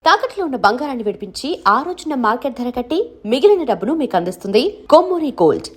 తాకట్లో ఉన్న బంగారాన్ని విడిపించి ఆ రోజున మార్కెట్ ధర కట్టి మిగిలిన డబ్బును మీకు అందిస్తుంది కొమ్మూరి గోల్డ్.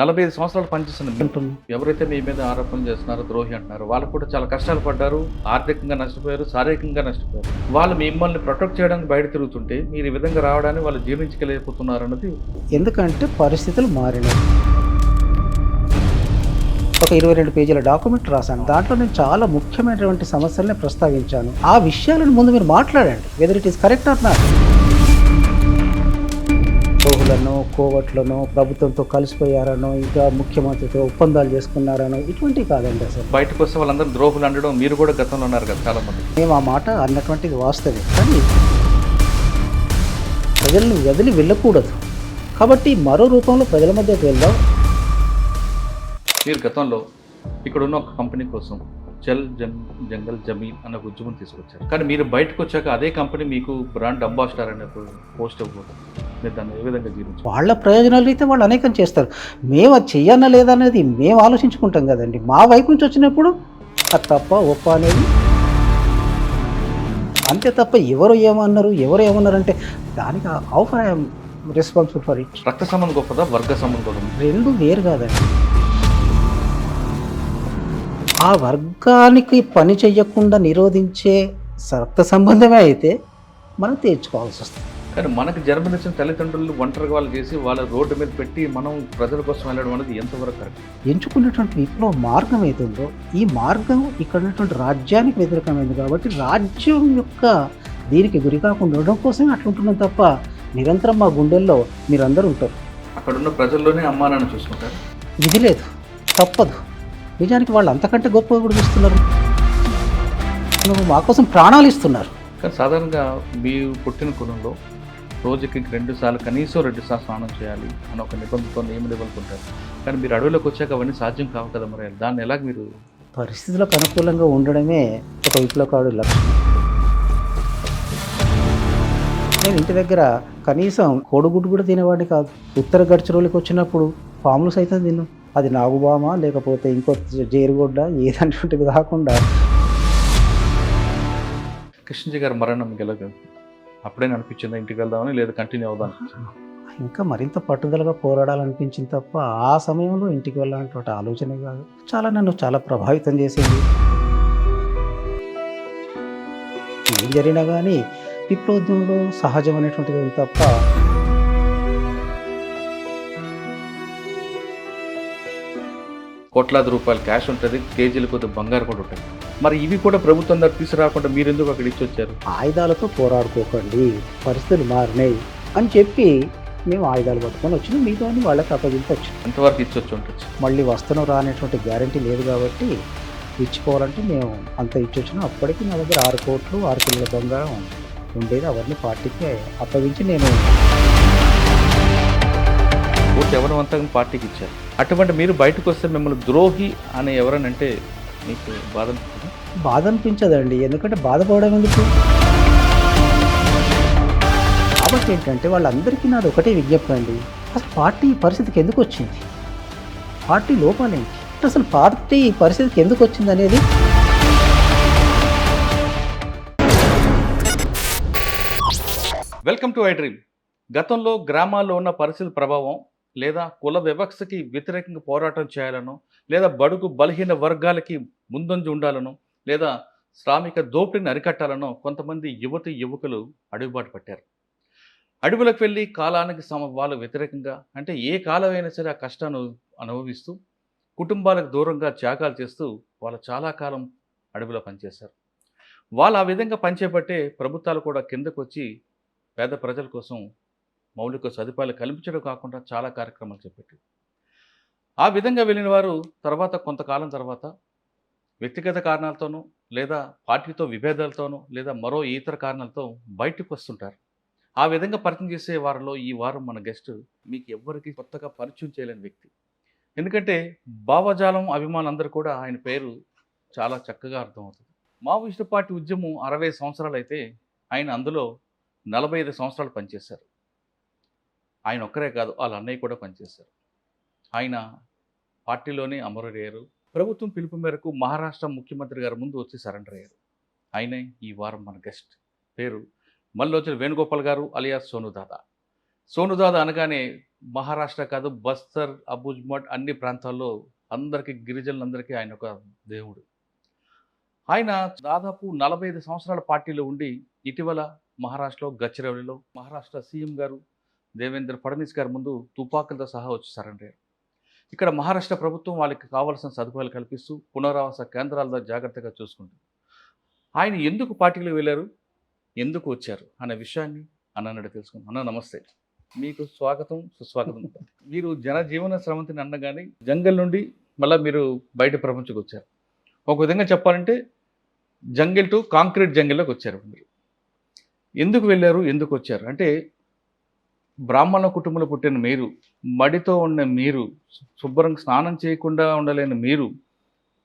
నలభై 5 సంవత్సరాలు పనిచేస్తున్న ఎవరైతే మీ మీద ఆరోపణలు చేస్తున్నారో, ద్రోహి అంటున్నారు, వాళ్ళు కూడా చాలా కష్టాలు పడ్డారు, ఆర్థికంగా నష్టపోయారు, శారీరకంగా నష్టపోయారు. వాళ్ళు మిమ్మల్ని ప్రొటెక్ట్ చేయడానికి బయట తిరుగుతుంటే మీరు ఈ విధంగా రావడానికి వాళ్ళు జీర్ణించలేకపోతున్నారు అన్నది. ఎందుకంటే పరిస్థితులు మారినాయి. ఒక 22 పేజీల డాక్యుమెంట్ రాశాను. దాంట్లో నేను చాలా ముఖ్యమైనటువంటి సమస్యల్ని ప్రస్తావించాను. ఆ విషయాలను ముందు మీరు మాట్లాడండి, whether it is correct or not. కోహులను, కోవట్లను, ప్రభుత్వంతో కలిసిపోయారనో, ఇంకా ముఖ్యమంత్రితో ఒప్పందాలు చేసుకున్నారనో ఇటువంటివి కాదండి. అసలు బయటకు వస్తే వాళ్ళందరూ ద్రోహులు అనడం మీరు కూడా గతంలో ఉన్నారు కదా చాలా మంది. మేము ఆ మాట అన్నటువంటిది వాస్తవే, కానీ ప్రజలను వదిలి వెళ్ళకూడదు. కాబట్టి మరో రూపంలో ప్రజల మధ్యకు వెళ్దాం. మీరు గతంలో ఇక్కడ ఉన్న ఒక కంపెనీ కోసం జల్ జంగల్ జమీన్ అన్న ఉద్యమం తీసుకొచ్చారు. కానీ మీరు బయటకు వచ్చాక అదే కంపెనీ మీకు బ్రాండ్ అంబాసిడర్ అనే పోస్ట్ ఇవ్వబోతుంది. మీరు దాన్ని ఏ విధంగా జీవించారు? వాళ్ళ ప్రయోజనాలు అయితే వాళ్ళు అనేకం చేస్తారు. మేము అది చెయ్యన్నా లేదా అనేది మేము ఆలోచించుకుంటాం కదండి. మా వైపు నుంచి వచ్చినప్పుడు అది తప్ప ఒప్ప అనేది అంతే తప్ప ఎవరు ఏమన్నారంటే దానికి of I'm responsible for it. రక్త సంబంధం గొప్పదా, వర్గ సంబంధం గొప్పదా? రెండు వేరు కాదండి. ఆ వర్గానికి పని చెయ్యకుండా నిరోధించే రక్త సంబంధమే అయితే మనం తీర్చుకోవాల్సి వస్తుంది. కానీ మనకు జన్మనిచ్చిన తల్లిదండ్రులు ఒంటరిగా వాళ్ళు చేసి వాళ్ళ రోడ్డు మీద పెట్టి మనం ప్రజల కోసం వెళ్ళడం అనేది ఎంతవరకు కరెక్ట్? ఎంచుకున్నటువంటి విప్లవ మార్గం ఏతుందో ఈ మార్గం ఇక్కడ ఉన్నటువంటి రాజ్యానికి వ్యతిరేకమైంది కాబట్టి రాజ్యం యొక్క దీనికి గురి కాకుండా ఉండడం కోసమే అట్లుంటున్నాం తప్ప నిరంతరం మా గుండెల్లో మీరందరూ ఉంటారు. అక్కడున్న ప్రజల్లోనే అమ్మా నాన్న చూసుకుంటారు. ఇది లేదు, తప్పదు. నిజానికి వాళ్ళు అంతకంటే గొప్పగా కూడా చూస్తున్నారు. మా కోసం ప్రాణాలు ఇస్తున్నారు. కానీ సాధారణంగా మీరు పుట్టిన కులంలో రోజుకి 2 సార్లు కనీసం 2 సార్లు స్నానం చేయాలి అని ఒక నిబంధనతో నియమనివ్వకుంటారు. కానీ మీరు అడవిలోకి వచ్చాక అవన్నీ సాధ్యం కావు కదా, మరి దాన్ని ఎలాగ మీరు? పరిస్థితులకు అనుకూలంగా ఉండడమే ఒక విప్లవకారుడి లక్ష్యం. నేను ఇంటి దగ్గర కనీసం కోడిగుడ్డు కూడా తినేవాడిని కాదు. ఉత్తర గడ్చిరోలికి వచ్చినప్పుడు పాములు సైతం తిన్నాం. అది నాగుబామ లేకపోతే ఇంకో జేరుగుడ్డ ఏదంటుంటిది కాకుండా. కృష్ణజీ గారి మరణం గెలక అప్పుడైనా అనిపించిందా ఇంటికి వెళ్దామని, లేదా కంటిన్యూ అవుదాం? ఇంకా మరింత పట్టుదలగా పోరాడాలనిపించింది తప్ప ఆ సమయంలో ఇంటికి వెళ్ళాలనేటువంటి ఆలోచనే కాదు. నన్ను చాలా ప్రభావితం చేసింది. ఏం జరిగినా కానీ విప్లవోద్యమంలో సహజం అనేటువంటిది ఉంది తప్ప కోట్లాది రూపాయలు క్యాష్ ఉంటుంది, కేజీల కొద్ది బంగారు కూడా ఉంటుంది. మరి ఇవి కూడా ప్రభుత్వం దగ్గర తీసుకురాకుండా మీరు ఎందుకు అక్కడ ఇచ్చి వచ్చారు? ఆయుధాలతో పోరాడుకోకండి, పరిస్థితులు మారినాయి అని చెప్పి మేము ఆయుధాలు పట్టుకొని వచ్చినాం. మీతో అని వాళ్ళకి అప్పగించవచ్చు. ఎంతవరకు ఇచ్చొచ్చు ఉంటుంది? మళ్ళీ వస్తను రానేటువంటి గ్యారంటీ లేదు కాబట్టి ఇచ్చుకోవాలంటే మేము అంత ఇచ్చొచ్చినా అప్పటికి నా దగ్గర 6 కోట్లు 6 కిలోల బంగారం ఉండేది. అవన్నీ పార్టీకి అప్పగించి నేను ఎవరవంతంగా పార్టీకి ఇచ్చారు. అటువంటి మీరు బయటకు వస్తే మిమ్మల్ని ద్రోహి అని ఎవరనంటే మీకు బాధ అనిపించదండి. ఎందుకంటే బాధపడడం ఎందుకు? కాబట్టి ఏంటంటే వాళ్ళందరికీ నాది ఒకటే విజ్ఞప్తి అండి. అసలు పార్టీ ఈ పరిస్థితికి ఎందుకు వచ్చింది, పార్టీ లోపాలేంటి, అసలు పార్టీ ఈ పరిస్థితికి ఎందుకు వచ్చింది అనేది వెల్కమ్ టు ఐ డ్రీమ్. గతంలో గ్రామాల్లో ఉన్న పరిస్థితుల ప్రభావం, లేదా కుల వ్యవస్థకి వ్యతిరేకంగా పోరాటం చేయాలనో, లేదా బడుగు బలహీన వర్గాలకి ముందంజ ఉండాలనో, లేదా శ్రామిక దోపిడీని అరికట్టాలనో కొంతమంది యువకులు అడుగుబాటు పట్టారు. అడవులకు వెళ్ళి కాలానికి వాళ్ళు వ్యతిరేకంగా, అంటే ఏ కాలమైనా సరే ఆ కష్టాన్ని అనుభవిస్తూ కుటుంబాలకు దూరంగా త్యాగాలు చేస్తూ వాళ్ళు చాలా కాలం అడవిలో పనిచేశారు. వాళ్ళు ఆ విధంగా పనిచేపట్టే ప్రభుత్వాలు కూడా కిందకు వచ్చి పేద ప్రజల కోసం మౌలిక సదుపాయాలు కల్పించడం కాకుండా చాలా కార్యక్రమాలు చేపట్టారు. ఆ విధంగా వెళ్ళిన వారు కొంతకాలం తర్వాత వ్యక్తిగత కారణాలతోనూ, లేదా పార్టీతో విభేదాలతోనూ, లేదా మరో ఇతర కారణాలతో బయటకు వస్తుంటారు. ఆ విధంగా పరిచయం చేసే వారిలో ఈ వారం మన గెస్ట్ మీకు ఎవ్వరికి కొత్తగా పరిచయం చేయలేని వ్యక్తి. ఎందుకంటే భావజాలం అభిమానులందరూ కూడా ఆయన పేరు చాలా చక్కగా అర్థమవుతుంది. మావోయిస్టు పార్టీ ఉద్యమం 60 సంవత్సరాలు అయితే ఆయన అందులో 45 సంవత్సరాలు పనిచేశారు. ఆయన ఒక్కరే కాదు, వాళ్ళ అన్నయ్య కూడా పనిచేశారు. ఆయన పార్టీలోనే అమరుడయ్యారు. ప్రభుత్వం పిలుపు మేరకు మహారాష్ట్ర ముఖ్యమంత్రి గారి ముందు వచ్చి సరెండర్ అయ్యారు. ఆయనే ఈ వారం మన గెస్ట్. పేరు మల్లోచన వేణుగోపాల్ గారు అలియాస్ సోనుదాదా. సోనుదాదా అనగానే మహారాష్ట్ర కాదు, బస్తర్, అబుజ్మఠ్ అన్ని ప్రాంతాల్లో అందరికీ, గిరిజనులందరికీ ఆయన ఒక దేవుడు. ఆయన దాదాపు 45 సంవత్సరాల పార్టీలో ఉండి ఇటీవల మహారాష్ట్రలో గచ్చిరౌలిలో మహారాష్ట్ర సీఎం గారు దేవేంద్ర ఫడ్నవీస్ గారి ముందు తుపాకులతో సహా వచ్చి సరెండర్ అయ్యారు. ఇక్కడ మహారాష్ట్ర ప్రభుత్వం వాళ్ళకి కావాల్సిన సదుపాయాలు కల్పిస్తూ పునరావాస కేంద్రాల జాగ్రత్తగా చూసుకుంటుంది. ఆయన ఎందుకు పార్టీలో వెళ్ళారు, ఎందుకు వచ్చారు అనే విషయాన్ని అన్నని తెలుసుకుందాం. అన్న నమస్తే, మీకు స్వాగతం సుస్వాగతం. మీరు జనజీవన స్రవంతిని అన్నగానే జంగల్ నుండి మళ్ళీ మీరు బయట ప్రపంచంకి వచ్చారు. ఒక విధంగా చెప్పాలంటే జంగిల్ టు కాంక్రీట్ జంగిల్లోకి వచ్చారు. మీరు ఎందుకు వెళ్ళారు, ఎందుకు వచ్చారు అంటే, బ్రాహ్మణ కుటుంబంలో పుట్టిన మీరు, మడితో ఉన్న మీరు, శుభ్రంగా స్నానం చేయకుండా ఉండలేని మీరు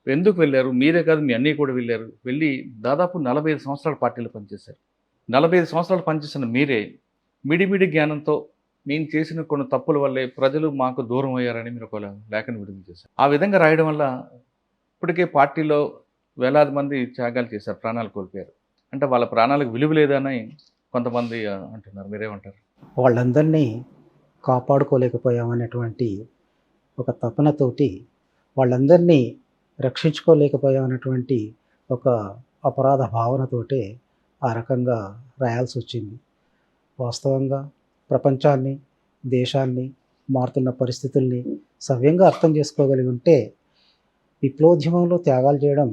ఎందుకు వెళ్ళారు? మీరే కాదు, మీ అన్నయ్య కూడా వెళ్ళారు. వెళ్ళి దాదాపు 45 సంవత్సరాల పార్టీలో పనిచేశారు. 45 సంవత్సరాలు పనిచేసిన మీరే మిడిమిడి జ్ఞానంతో నేను చేసిన కొన్ని తప్పుల వల్లే ప్రజలు మాకు దూరం అయ్యారని మీరు ఒక లేఖను విడుదల చేశారు. ఆ విధంగా రాయడం వల్ల ఇప్పటికే పార్టీలో వేలాది మంది త్యాగాలు చేశారు, ప్రాణాలు కోల్పోయారు. అంటే వాళ్ళ ప్రాణాలకు విలువ లేదని కొంతమంది అంటున్నారు. మీరేమంటారు? వాళ్ళందరినీ కాపాడుకోలేకపోయామనేటువంటి ఒక తపనతోటి, వాళ్ళందరినీ రక్షించుకోలేకపోయామనేటువంటి ఒక అపరాధ భావనతోటే ఆ రకంగా రాయాల్సి వచ్చింది. వాస్తవంగా ప్రపంచాన్ని, దేశాన్ని, మారుతున్న పరిస్థితుల్ని సవ్యంగా అర్థం చేసుకోగలిగి ఉంటే విప్లవోద్యమంలో త్యాగాలు చేయడం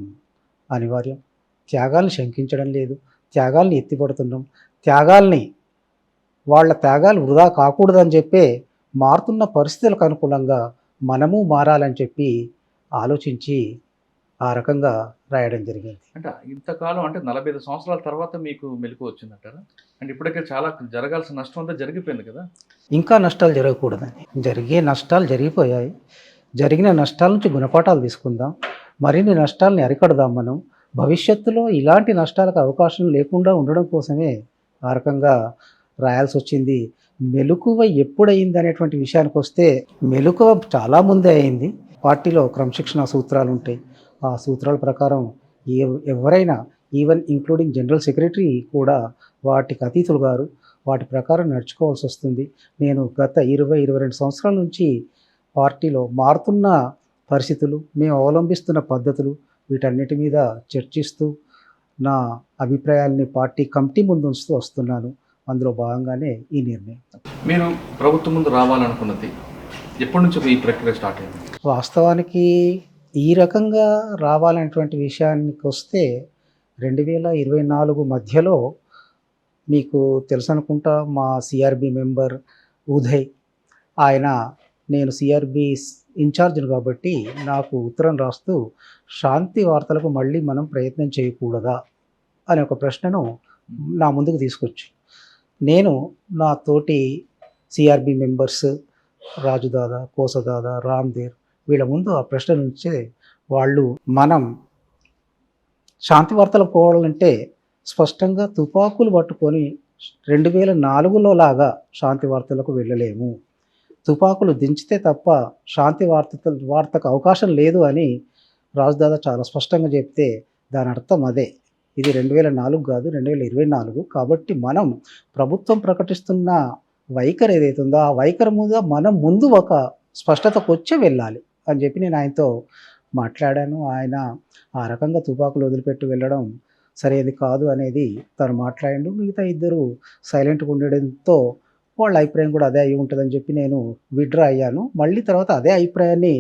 అనివార్యం. త్యాగాల్ని శంకించడం లేదు, త్యాగాల్ని ఎత్తిపడుతున్నాం. వాళ్ళ త్యాగాలు వృధా కాకూడదని చెప్పే మారుతున్న పరిస్థితులకు అనుకూలంగా మనము మారాలని చెప్పి ఆలోచించి ఆ రకంగా రాయడం జరిగింది. అంటే ఇంతకాలం, అంటే 45 సంవత్సరాల తర్వాత మీకు మెలకు వచ్చిందంటారా? అంటే ఇప్పటికే చాలా జరగాల్సిన నష్టం అంతా జరిగిపోయింది కదా. ఇంకా నష్టాలు జరగకూడదని, జరిగే నష్టాలు జరిగిపోయాయి. జరిగిన నష్టాల నుంచి గుణపాఠాలు తీసుకుందాం, మరిన్ని నష్టాలని అరికడదాం. మనం భవిష్యత్తులో ఇలాంటి నష్టాలకు అవకాశం లేకుండా ఉండడం కోసమే ఆ రకంగా రాయాల్సి వచ్చింది. మెలకువ ఎప్పుడయింది అనేటువంటి విషయానికి వస్తే, మెలకువ చాలా ముందే అయింది. పార్టీలో క్రమశిక్షణ సూత్రాలు ఉంటాయి. ఆ సూత్రాల ప్రకారం ఎవరైనా, ఈవెన్ ఇంక్లూడింగ్ జనరల్ సెక్రటరీ కూడా వాటికి అతీతులు గారు, వాటి ప్రకారం నడుచుకోవాల్సి వస్తుంది. నేను గత 20-22 సంవత్సరాల నుంచి పార్టీలో మారుతున్న పరిస్థితులు, మేము అవలంబిస్తున్న పద్ధతులు, వీటన్నిటి మీద చర్చిస్తూ నా అభిప్రాయాల్ని పార్టీ కమిటీ ముందు ఉంచుతూ వస్తున్నాను. అందులో భాగంగానే ఈ నిర్ణయం. మీరు ప్రభుత్వం ముందు రావాలనుకున్నది ఎప్పటి నుంచి ఈ ప్రక్రియ స్టార్ట్ అయింది? వాస్తవానికి ఈ రకంగా రావాలనేటువంటి విషయానికి వస్తే 2024 మధ్యలో, మీకు తెలుసు అనుకుంటా, మా సిఆర్బి మెంబర్ ఉదయ్, ఆయన, నేను సిఆర్బి ఇన్ఛార్జ్ని కాబట్టి నాకు ఉత్తరం రాస్తూ శాంతి వార్తలకు మళ్ళీ మనం ప్రయత్నం చేయకూడదా అనే ఒక ప్రశ్నను నా ముందుకు తీసుకొచ్చి, నేను నా తోటి సిఆర్బి మెంబర్స్ రాజుదాదా, కోసదాదా, రామ్దేర్ వీళ్ళ ముందు ఆ ప్రశ్న నుంచే వాళ్ళు, మనం శాంతి వార్తలు పోవాలంటే స్పష్టంగా తుపాకులు పట్టుకొని 2004లో లాగా శాంతి వార్తలకు వెళ్ళలేము, తుపాకులు దించితే తప్ప శాంతి వార్తకు అవకాశం లేదు అని రాజుదాదా చాలా స్పష్టంగా చెప్తే, దాని అర్థం అదే, ఇది 2004 కాదు, 2024. కాబట్టి మనం ప్రభుత్వం ప్రకటిస్తున్న వైఖరి ఏదైతే ఉందో ఆ వైఖరి మీద మనం ముందు ఒక స్పష్టతకు వచ్చి వెళ్ళాలి అని చెప్పి నేను ఆయనతో మాట్లాడాను. ఆయన ఆ రకంగా తుపాకులు వదిలిపెట్టి వెళ్ళడం సరైనది కాదు అనేది తను మాట్లాడిండు. మిగతా ఇద్దరు సైలెంట్గా ఉండడంతో వాళ్ళ అభిప్రాయం కూడా అదే అయి ఉంటుందని చెప్పి నేను విడ్రా అయ్యాను. మళ్ళీ తర్వాత అదే అభిప్రాయాన్ని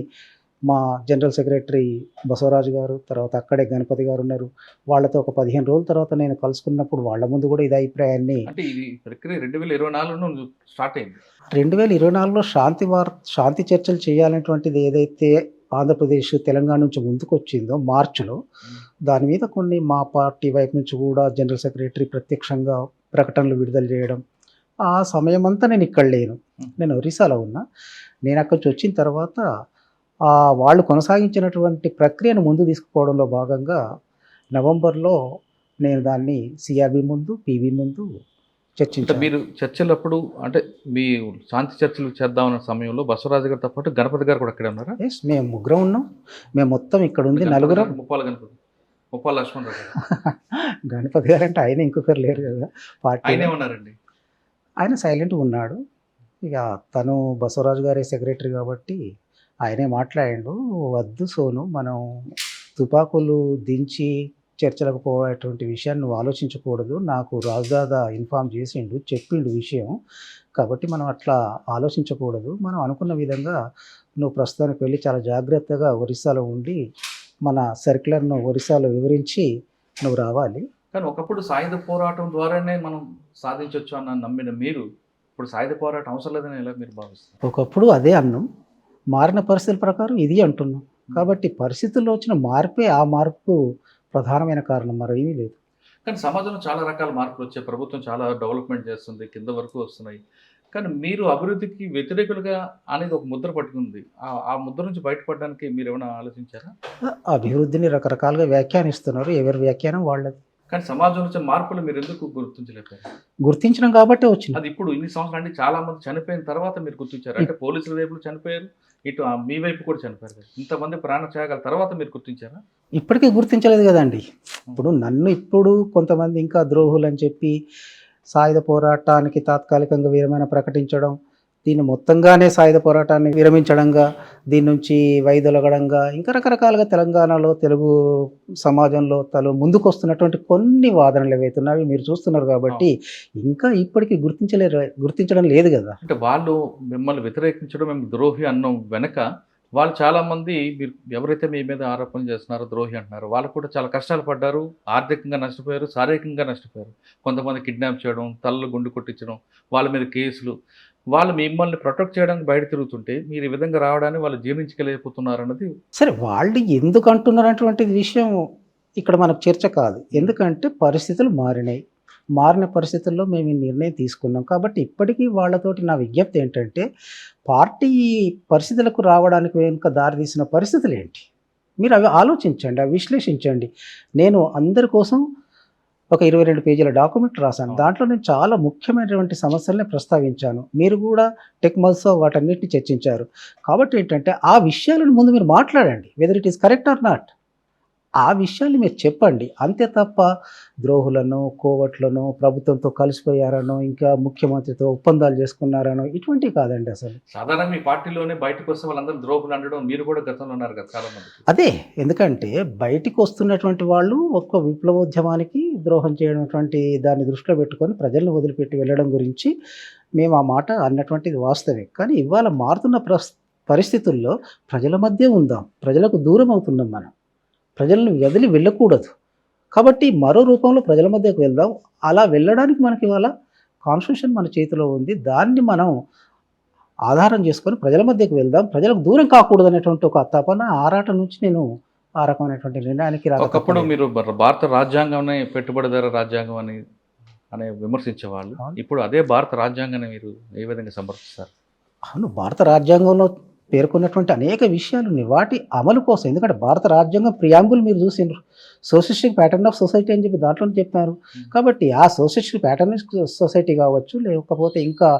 మా జనరల్ సెక్రటరీ బసవరాజు గారు, తర్వాత అక్కడే గణపతి గారు ఉన్నారు, వాళ్ళతో ఒక 15 రోజుల తర్వాత నేను కలుసుకున్నప్పుడు వాళ్ళ ముందు కూడా ఇదే అభిప్రాయాన్ని, అంటే ఇది ప్రక్రియ 2024లో స్టార్ట్ అయింది. 2024లో శాంతి చర్చలు చేయాలనేటువంటిది ఏదైతే ఆంధ్రప్రదేశ్, తెలంగాణ నుంచి ముందుకు వచ్చిందో మార్చిలో, దాని మీద కొన్ని మా పార్టీ వైపు నుంచి కూడా జనరల్ సెక్రటరీ ప్రత్యక్షంగా ప్రకటనలు విడుదల చేయడం, ఆ సమయం అంతా నేను ఇక్కడ లేను, నేను ఒరిస్సాలో ఉన్నా. నేను అక్కడి నుంచి వచ్చిన తర్వాత వాళ్ళు కొనసాగించినటువంటి ప్రక్రియను ముందు తీసుకుపోవడంలో భాగంగా నవంబర్లో నేను దాన్ని సిఆర్బి ముందు, పీబీ ముందు అంటే చర్చించాను. మీరు చర్చలప్పుడు అంటే మీ శాంతి చర్చలు చేద్దామన్న సమయంలో బసవరాజు గారితో పాటు గణపతి గారు కూడా అక్కడే ఉన్నారా? ఎస్, మేము ముగ్గురం ఉన్నాం. మేము మొత్తం ఇక్కడ ఉంది నలుగురం. ముప్పాల గణపతి, ముప్పాల లక్ష్మణరావు గారు గణపతి గారు అంటే ఆయన ఇంకొకరు లేరు కదా పార్టీ. ఆయనే ఉన్నారండి. ఆయన సైలెంట్గా ఉన్నాడు. ఇక తను బసవరాజు గారి సెక్రటరీ కాబట్టి ఆయనే మాట్లాడిండు, వద్దు సోను, మనం తుపాకులు దించి చర్చలకు పోయేటువంటి విషయాన్ని నువ్వు ఆలోచించకూడదు, నాకు రాజుదాదా ఇన్ఫామ్ చేసిండు, చెప్పిండు విషయం, కాబట్టి మనం అట్లా ఆలోచించకూడదు, మనం అనుకున్న విధంగా నువ్వు ప్రస్తుతానికి వెళ్ళి చాలా జాగ్రత్తగా ఒరిస్సాలో ఉండి మన సర్క్యులర్ను ఒరిస్సాలో వివరించి నువ్వు రావాలి. కానీ ఒకప్పుడు సాయుధ పోరాటం ద్వారానే మనం సాధించవచ్చు అన్న నమ్మిన మీరు ఇప్పుడు సాయుధ పోరాటం అవసరం లేదని ఎలా మీరు భావిస్తారు? ఒకప్పుడు అదే అన్నాం, మారిన పరిస్థితుల ప్రకారం ఇది అంటున్నాం. కాబట్టి పరిస్థితుల్లో వచ్చిన మార్పే ఆ మార్పు ప్రధానమైన కారణం, మరేమీ లేదు. కానీ సమాజంలో చాలా రకాల మార్పులు వచ్చాయి, ప్రభుత్వం చాలా డెవలప్మెంట్ చేస్తుంది, కింద వరకు వస్తున్నాయి. కానీ మీరు అభివృద్ధికి వ్యతిరేకులుగా అనేది ఒక ముద్ర పట్టుకుంది. ఆ ముద్ర నుంచి బయటపడడానికి మీరు ఏమైనా ఆలోచించారా? అభివృద్ధిని రకరకాలుగా వ్యాఖ్యానిస్తున్నారు, ఎవరి వ్యాఖ్యానం వాళ్ళది. కానీ సమాజంలో వచ్చే మార్పులు మీరు ఎందుకు గుర్తించలేకపోయారు? గుర్తించడం కాబట్టే వచ్చింది. అది ఇప్పుడు ఇన్ని సంవత్సరాలు అంటే చాలా మంది చనిపోయిన తర్వాత మీరు గుర్తించారు. అంటే పోలీసుల వైపు చనిపోయారు, ఇటు మీ వైపు కూడా చనిపోయారు కదా. ఇంతమంది ప్రాణత్యాగాల తర్వాత మీరు గుర్తించారా? ఇప్పటికీ గుర్తించలేదు కదండి. ఇప్పుడు నన్ను ఇప్పుడు కొంతమంది ఇంకా ద్రోహులు అని చెప్పి సాయుధ పోరాటానికి తాత్కాలికంగా విరమణ ప్రకటించడం, దీన్ని మొత్తంగానే సాయుధ పోరాటాన్ని విరమించడంగా, దీని నుంచి వైదొలగడంగా, ఇంకా రకరకాలుగా తెలంగాణలో తెలుగు సమాజంలో ముందుకు వస్తున్నటువంటి కొన్ని వాదనలు ఏవైతున్నాయి మీరు చూస్తున్నారు. కాబట్టి ఇంకా ఇప్పటికీ గుర్తించడం లేదు కదా. అంటే వాళ్ళు మిమ్మల్ని వ్యతిరేకించడం, మేము ద్రోహి అన్నం వెనక వాళ్ళు చాలామంది మీరు ఎవరైతే మీ మీద ఆరోపణలు చేస్తున్నారో ద్రోహి అంటున్నారు, వాళ్ళు కూడా చాలా కష్టాలు పడ్డారు, ఆర్థికంగా నష్టపోయారు, శారీరకంగా నష్టపోయారు. కొంతమంది కిడ్నాప్ చేయడం, తలలు గుండు కొట్టించడం, వాళ్ళ మీద కేసులు, వాళ్ళు మిమ్మల్ని ప్రొటెక్ట్ చేయడానికి బయట తిరుగుతుంటే మీరు ఈ విధంగా రావడాన్ని వాళ్ళు జీర్ణించలేకపోతున్నారు అన్నది. సరే, వాళ్ళు ఎందుకు అంటున్నారనేటువంటి విషయం ఇక్కడ మనకు చర్చ కాదు. ఎందుకంటే పరిస్థితులు మారినాయి, మారిన పరిస్థితుల్లో మేము ఈ నిర్ణయం తీసుకున్నాం. కాబట్టి ఇప్పటికీ వాళ్ళతోటి నా విజ్ఞప్తి ఏంటంటే, పార్టీ పరిస్థితులకు రావడానికి వెనుక దారితీసిన పరిస్థితులు ఏంటి, మీరు అవి ఆలోచించండి, అవి విశ్లేషించండి. నేను అందరి కోసం ఒక 22 పేజీల డాక్యుమెంట్ రాశాను. దాంట్లో నేను చాలా ముఖ్యమైనటువంటి సమస్యల్ని ప్రస్తావించాను. మీరు కూడా టెక్ మల్స్తో వాటన్నిటిని చర్చించారు. కాబట్టి ఏంటంటే ఆ విషయాలను ముందు మీరు మాట్లాడండి, whether it is correct or not. ఆ విషయాన్ని మీరు చెప్పండి. అంతే తప్ప ద్రోహులను, కోవట్లను, ప్రభుత్వంతో కలిసిపోయారనో, ఇంకా ముఖ్యమంత్రితో ఒప్పందాలు చేసుకున్నారనో ఇటువంటివి కాదండి అసలు. సాధారణంగా మీ పార్టీలోనే బయటకు వస్తే వాళ్ళందరూ ద్రోహులు అనడం మీరు కూడా గతంలో ఉన్నారు కదా చాలా మంది. అదే, ఎందుకంటే బయటికి వస్తున్నటువంటి వాళ్ళు ఒక్క విప్లవోద్యమానికి ద్రోహం చేయడం దాన్ని దృష్టిలో పెట్టుకొని ప్రజలను వదిలిపెట్టి వెళ్ళడం గురించి మేము ఆ మాట అన్నటువంటిది వాస్తవే. కానీ ఇవాళ మారుతున్న పరిస్థితుల్లో ప్రజల మధ్య ఉందాం, ప్రజలకు దూరం అవుతున్నాం, మనం ప్రజలను వదిలి వెళ్ళకూడదు. కాబట్టి మరో రూపంలో ప్రజల మధ్యకు వెళ్దాం. అలా వెళ్ళడానికి మనకి ఇవాళ కాన్స్టిట్యూషన్ మన చేతిలో ఉంది, దాన్ని మనం ఆధారం చేసుకొని ప్రజల మధ్యకు వెళ్దాం, ప్రజలకు దూరం కాకూడదు అనేటువంటి ఒక తపన, ఆరాటం నుంచి నేను ఆ రకమైనటువంటి నిర్ణయానికి ఒకప్పుడు మీరు భారత రాజ్యాంగం పెట్టుబడిదార రాజ్యాంగం అనే విమర్శించేవాళ్ళు, ఇప్పుడు అదే భారత రాజ్యాంగాన్ని మీరు ఏ విధంగా సమర్థిస్తారు? అవును, భారత రాజ్యాంగంలో పేర్కొన్నటువంటి అనేక విషయాలు ఉన్నాయి, వాటి అమలు కోసం. ఎందుకంటే భారత రాజ్యాంగం ప్రియాంబుల్ మీరు చూసిండ్రు, సోషలిస్టిక్ ప్యాటర్న్ ఆఫ్ సొసైటీ అని చెప్పి దాంట్లో చెప్పారు. కాబట్టి ఆ సోషలిస్టిక్ ప్యాటర్న్ సొసైటీ కావచ్చు, లేకపోతే ఇంకా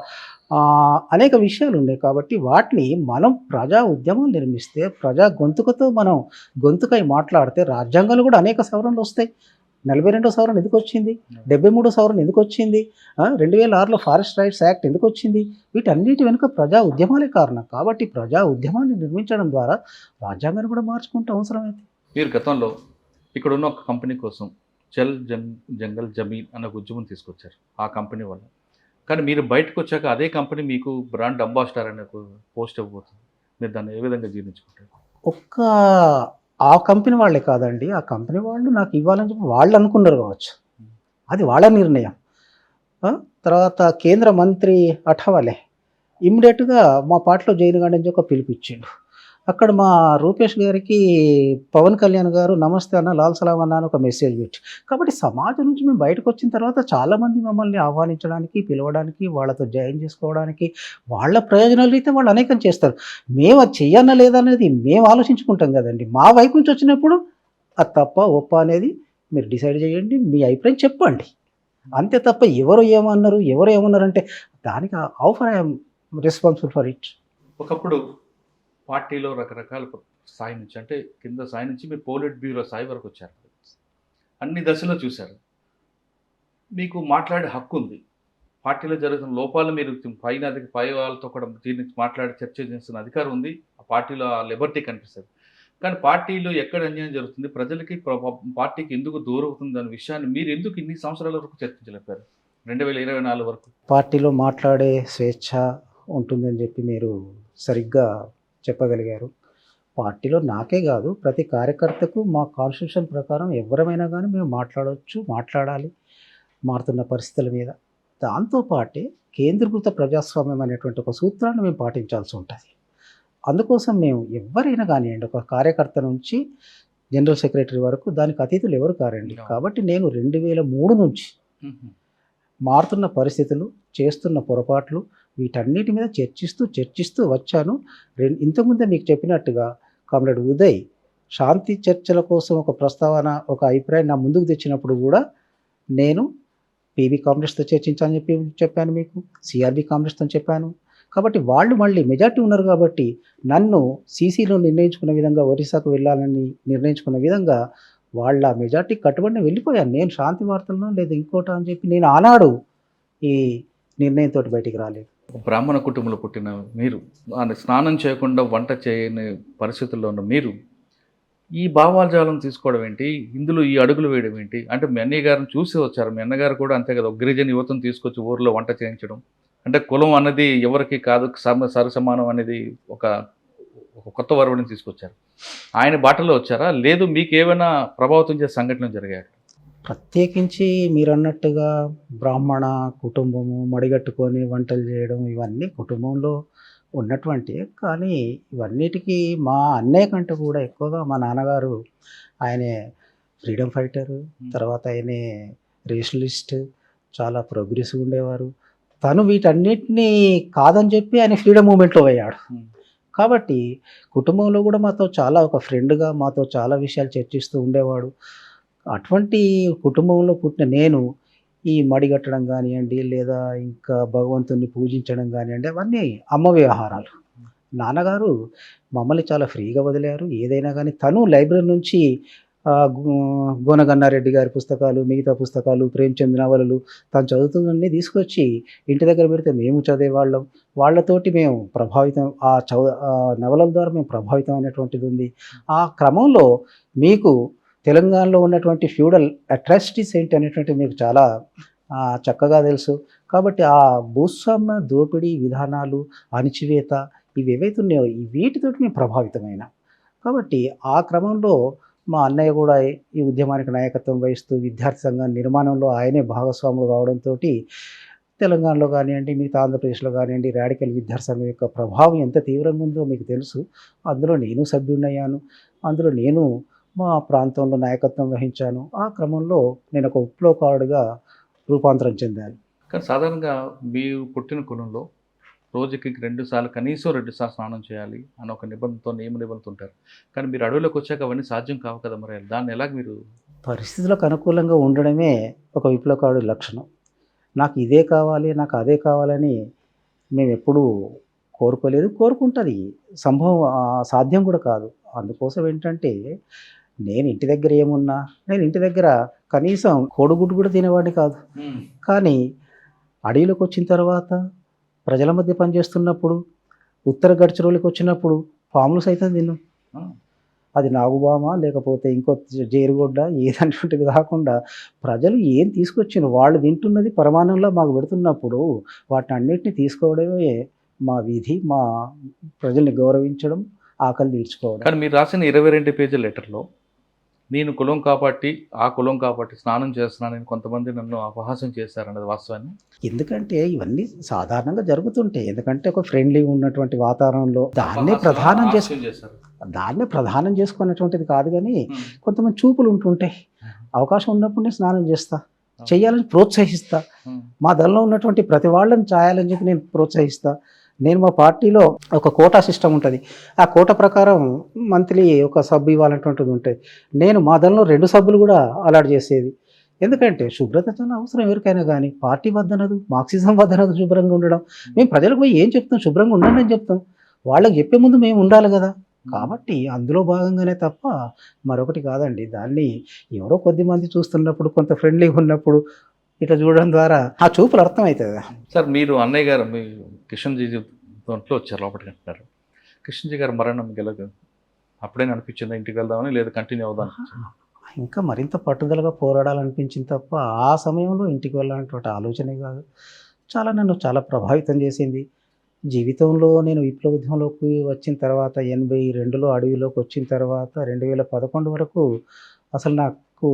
అనేక విషయాలు ఉన్నాయి. కాబట్టి వాటిని మనం ప్రజా ఉద్యమాలు నిర్మిస్తే, ప్రజా గొంతుకతో మనం గొంతుకై మాట్లాడితే రాజ్యాంగాలు కూడా అనేక సవరణలు వస్తాయి. 42వ సవరణ ఎందుకు వచ్చింది, 73వ సవరణ ఎందుకు వచ్చింది, 2006లో ఫారెస్ట్ రైట్స్ యాక్ట్ ఎందుకు వచ్చింది, వీటన్నిటి వెనుక ప్రజా ఉద్యమాలే కారణం. కాబట్టి ప్రజా ఉద్యమాన్ని నిర్మించడం ద్వారా రాజ్యాంగాన్ని కూడా మార్చుకుంటే అవసరమైతే. మీరు గతంలో ఇక్కడ ఉన్న ఒక కంపెనీ కోసం చల్ జంగల్ జమీన్ అన్న ఉద్యమం తీసుకొచ్చారు ఆ కంపెనీ వల్ల. కానీ మీరు బయటకు వచ్చాక అదే కంపెనీ మీకు బ్రాండ్ అంబాసిడర్ అనే పోస్ట్ ఇవ్వబోతుంది, మీరు దాన్ని ఏ విధంగా జీర్ణించుకుంటారు? ఆ కంపెనీ వాళ్ళే కాదండి, ఆ కంపెనీ వాళ్ళు నాకు ఇవ్వాలని చెప్పి వాళ్ళు అనుకున్నారు కావచ్చు, అది వాళ్ళ నిర్ణయం. తర్వాత కేంద్ర మంత్రి అఠవాలే ఇమ్మీడియట్గా మా పార్టీలో జైన్ గార్డెన్ ఒక పిలిపించిండు. అక్కడ మా రూపేష్ గారికి పవన్ కళ్యాణ్ గారు నమస్తే అన్న, లాల్ సలాం అన్న అని ఒక మెసేజ్ పెట్టి. కాబట్టి సమాజం నుంచి మేము బయటకొచ్చిన తర్వాత చాలామంది మమ్మల్ని ఆహ్వానించడానికి, పిలవడానికి, వాళ్ళతో జాయిన్ చేసుకోవడానికి, వాళ్ళ ప్రయోజనాల రీత్యా వాళ్ళు అనేకం చేస్తారు. మేము అది చెయ్యనా లేదా అనేది మేము ఆలోచించుకుంటాం కదండీ. మా వైపు నుంచి వచ్చినప్పుడు అది తప్ప, ఒప్ప అనేది మీరు డిసైడ్ చేయండి. మీ అభిప్రాయం చెప్పండి. అంతే తప్ప ఎవరు ఏమన్నారు, ఎవరు ఏమన్నారంటే దానికి how for I am responsible for it. ఒకప్పుడు పార్టీలో రకరకాల స్థాయి నుంచి అంటే కింద స్థాయి నుంచి మీరు పోలిట్ బ్యూరో స్థాయి వరకు వచ్చారు. అన్ని దశలో చూశారు. మీకు మాట్లాడే హక్కు ఉంది. పార్టీలో జరుగుతున్న లోపాలు మీరు పై వాళ్ళతో కూడా దీన్ని మాట్లాడి చర్చ చేస్తున్న అధికారం ఉంది. ఆ పార్టీలో ఆ లిబర్టీ కనిపిస్తుంది. కానీ పార్టీలో ఎక్కడ అన్యాయం జరుగుతుంది, ప్రజలకి పార్టీకి ఎందుకు దూరం అవుతుంది అనే విషయాన్ని మీరు ఎందుకు ఇన్ని సంవత్సరాల వరకు చర్చించలేపారు 2024 వరకు? పార్టీలో మాట్లాడే స్వేచ్ఛ ఉంటుందని చెప్పి మీరు సరిగ్గా చెప్పగలిగారు. పార్టీలో నాకే కాదు, ప్రతి కార్యకర్తకు మా కాన్స్టిట్యూషన్ ప్రకారం ఎవరమైనా కానీ మేము మాట్లాడవచ్చు, మాట్లాడాలి మారుతున్న పరిస్థితుల మీద. దాంతోపాటే కేంద్రీకృత ప్రజాస్వామ్యం అనేటువంటి ఒక సూత్రాన్ని మేము పాటించాల్సి ఉంటుంది. అందుకోసం మేము ఎవరైనా కానివ్వండి, ఒక కార్యకర్త నుంచి జనరల్ సెక్రటరీ వరకు దానికి అతీతులు ఎవరు కారండి. కాబట్టి నేను 2003 నుంచి మారుతున్న పరిస్థితులు, చేస్తున్న పొరపాట్లు, వీటన్నిటి మీద చర్చిస్తూ వచ్చాను. ఇంతకుముందే మీకు చెప్పినట్టుగా కామ్రేడ్ ఉదయ్ శాంతి చర్చల కోసం ఒక ప్రస్తావన, ఒక అభిప్రాయం నా ముందుకు తెచ్చినప్పుడు కూడా నేను పీబీ కాంగ్రెస్తో చర్చించాలని చెప్పాను, మీకు సిఆర్బీ కాంగ్రెస్తో చెప్పాను. కాబట్టి వాళ్ళు మళ్ళీ మెజార్టీ ఉన్నారు కాబట్టి నన్ను సీసీలో నిర్ణయించుకున్న విధంగా, ఒరిస్సాకు వెళ్ళాలని నిర్ణయించుకున్న విధంగా వాళ్ళ మెజార్టీ కట్టుబడిన వెళ్ళిపోయాను. నేను శాంతి వార్తలను లేదా ఇంకోట అని చెప్పి నేను ఆనాడు ఈ నిర్ణయంతో బయటికి రాలేదు. బ్రాహ్మణ కుటుంబంలో పుట్టిన మీరు, స్నానం చేయకుండా వంట చేయని పరిస్థితుల్లో ఉన్న మీరు ఈ భావాలజాలం తీసుకోవడం ఏంటి, ఇందులో ఈ అడుగులు వేయడం ఏంటి? అంటే మీ అన్నయ్య గారిని చూసి వచ్చారు. మీ అన్నగారు కూడా అంతే కదా, గిరిజన యువతను తీసుకొచ్చి ఊరిలో వంట చేయించడం. అంటే కులం అన్నది ఎవరికి కాదు, సరిసమానం అనేది ఒక కొత్త వరవడిని తీసుకొచ్చారు. ఆయన బాటలో వచ్చారా, లేదు మీకు ఏమైనా ప్రభావితం చేసే సంఘటనలు జరిగాయి? ప్రత్యేకించి మీరన్నట్టుగా బ్రాహ్మణ కుటుంబము, మడిగట్టుకొని వంటలు చేయడం ఇవన్నీ కుటుంబంలో ఉన్నటువంటి, కానీ ఇవన్నిటికీ మా అన్నయ్య కంటే కూడా ఎక్కువగా మా నాన్నగారు, ఆయనే ఫ్రీడమ్ ఫైటరు, తర్వాత ఆయనే రేషనలిస్ట్, చాలా ప్రోగ్రెసివ్ ఉండేవారు. తను వీటన్నిటినీ కాదని చెప్పి ఆయన ఫ్రీడమ్ మూమెంట్లో పోయాడు. కాబట్టి కుటుంబంలో కూడా మాతో చాలా ఒక ఫ్రెండ్గా మాతో చాలా విషయాలు చర్చిస్తూ ఉండేవాడు. అటువంటి కుటుంబంలో పుట్టిన నేను ఈ మడిగట్టడం కానివ్వండి, లేదా ఇంకా భగవంతుని పూజించడం కానివ్వండి, అవన్నీ అమ్మ వ్యవహారాలు. నాన్నగారు మమ్మల్ని చాలా ఫ్రీగా వదిలారు. ఏదైనా కానీ తను లైబ్రరీ నుంచి గోనగన్నారెడ్డి గారి పుస్తకాలు, మిగతా పుస్తకాలు, ప్రేమ్చంద్ నవలలు తను చదువుతుందన్నీ తీసుకొచ్చి ఇంటి దగ్గర పెడితే మేము చదివేవాళ్ళం. వాళ్ళతోటి మేము ప్రభావితం, ఆ నవలల ద్వారా మేము ప్రభావితం అనేటువంటిది ఉంది. ఆ క్రమంలో మీకు తెలంగాణలో ఉన్నటువంటి ఫ్యూడల్ అట్రాసిటీస్ ఏంటి అనేటువంటిది మీకు చాలా చక్కగా తెలుసు. కాబట్టి ఆ భూస్వామ్య దోపిడీ విధానాలు, అణిచివేత ఇవి ఏవైతే ఉన్నాయో వీటితోటి మేము ప్రభావితమైన. కాబట్టి ఆ క్రమంలో మా అన్నయ్య కూడా ఈ ఉద్యమానికి నాయకత్వం వహిస్తూ విద్యార్థి సంఘం నిర్మాణంలో ఆయనే భాగస్వాములు కావడంతో తెలంగాణలో కానివ్వండి, మిగతా ఆంధ్రప్రదేశ్లో కానివ్వండి, రాడికల్ విద్యార్థి సంఘం యొక్క ప్రభావం ఎంత తీవ్రంగా ఉందో మీకు తెలుసు. అందులో నేను సభ్యుడినయ్యాను. అందులో నేను మా ప్రాంతంలో నాయకత్వం వహించాను. ఆ క్రమంలో నేను ఒక విప్లవకారుడిగా రూపాంతరం చెందాను. కానీ సాధారణంగా మీరు పుట్టిన కులంలో రోజుకి 2 సార్లు, కనీసం 2 సార్లు స్నానం చేయాలి అని ఒక నియమ నిబంధనలు ఉంటారు. కానీ మీరు అడవిలోకి వచ్చాక అవన్నీ సాధ్యం కావు కదా, మరి దాన్ని ఎలాగ మీరు? పరిస్థితులకు అనుకూలంగా ఉండడమే ఒక విప్లవకారుడి లక్షణం. నాకు ఇదే కావాలి, నాకు అదే కావాలని మేము ఎప్పుడూ కోరుకోలేదు. కోరుకుంటుంది సంభవం, సాధ్యం కూడా కాదు. అందుకోసం ఏంటంటే నేను ఇంటి దగ్గర ఏమున్నా, నేను ఇంటి దగ్గర కనీసం కోడిగుడ్డు కూడా తినేవాడిని కాదు. కానీ అడవిలోకి వచ్చిన తర్వాత ప్రజల మధ్య పనిచేస్తున్నప్పుడు, ఉత్తర గడ్చిరోలికి వచ్చినప్పుడు పాములు సైతం తిన్నాం. అది నాగుబామ లేకపోతే ఇంకో జేరుగొడ్డ ఏదన్నటువంటిది కాకుండా ప్రజలు ఏం తీసుకొచ్చిన వాళ్ళు తింటున్నది పరమాణంలో మాకు పెడుతున్నప్పుడు వాటిని అన్నిటిని తీసుకోవడమే మా విధి. మా ప్రజల్ని గౌరవించడం, ఆకలి తీర్చుకోవడం. కానీ మీరు రాసిన 22 పేజీల లెటర్లో నేను కులం కాబట్టి ఆ కులం కాబట్టి స్నానం చేస్తున్నానని కొంతమంది నన్ను అపహాస్యం చేశారన్నది వాస్తవాన్ని. ఎందుకంటే ఇవన్నీ సాధారణంగా జరుగుతుంటాయి. ఎందుకంటే ఒక ఫ్రెండ్లీగా ఉన్నటువంటి వాతావరణంలో దాన్నే ప్రధానం చేసుకునేటువంటిది కాదు. కానీ కొంతమంది చూపులు ఉంటుంటాయి. అవకాశం ఉన్నప్పుడు నేను స్నానం చేస్తా, చేయాలని ప్రోత్సహిస్తా. మా దళంలో ఉన్నటువంటి ప్రతి వాళ్ళని చేయాలని చెప్పి నేను ప్రోత్సహిస్తా. నేను మా పార్టీలో ఒక కోటా సిస్టమ్ ఉంటుంది. ఆ కోటా ప్రకారం మంత్లీ ఒక సబ్బు ఇవ్వాలన్నటువంటిది ఉంటుంది. నేను మా దళంలో 2 సబ్బులు కూడా అలాట్ చేసేది. ఎందుకంటే శుభ్రత చాలా అవసరం ఎవరికైనా. కానీ పార్టీ వద్దనదు, మార్క్సిజం వద్దనదు శుభ్రంగా ఉండడం. మేము ప్రజలకు పోయి ఏం చెప్తాం? శుభ్రంగా ఉండండి అని చెప్తాం. వాళ్ళకి చెప్పే ముందు మేము ఉండాలి కదా. కాబట్టి అందులో భాగంగానే తప్ప మరొకటి కాదండి. దాన్ని ఎవరో కొద్దిమంది చూస్తున్నప్పుడు, కొంత ఫ్రెండ్లీగా ఉన్నప్పుడు ఇట్లా చూడడం ద్వారా ఆ చూపులు అర్థమవుతుంది. సార్, మీరు అన్నయ్య గారు మీ కిషన్జీ దాంట్లో వచ్చారు లోపలికి అంటున్నారు. కిషన్జీ గారు మరణం గెలదు అప్పుడైనా అనిపించిందా ఇంటికి వెళ్దామని, లేదా కంటిన్యూ అవుదాం? ఇంకా మరింత పట్టుదలగా పోరాడాలనిపించింది తప్ప ఆ సమయంలో ఇంటికి వెళ్ళాలనేటువంటి ఆలోచనే కాదు. నన్ను చాలా ప్రభావితం చేసింది. జీవితంలో నేను విప్లవ ఉద్యమంలోకి వచ్చిన తర్వాత 82లో అడవిలోకి వచ్చిన తర్వాత 2011 వరకు అసలు నాకు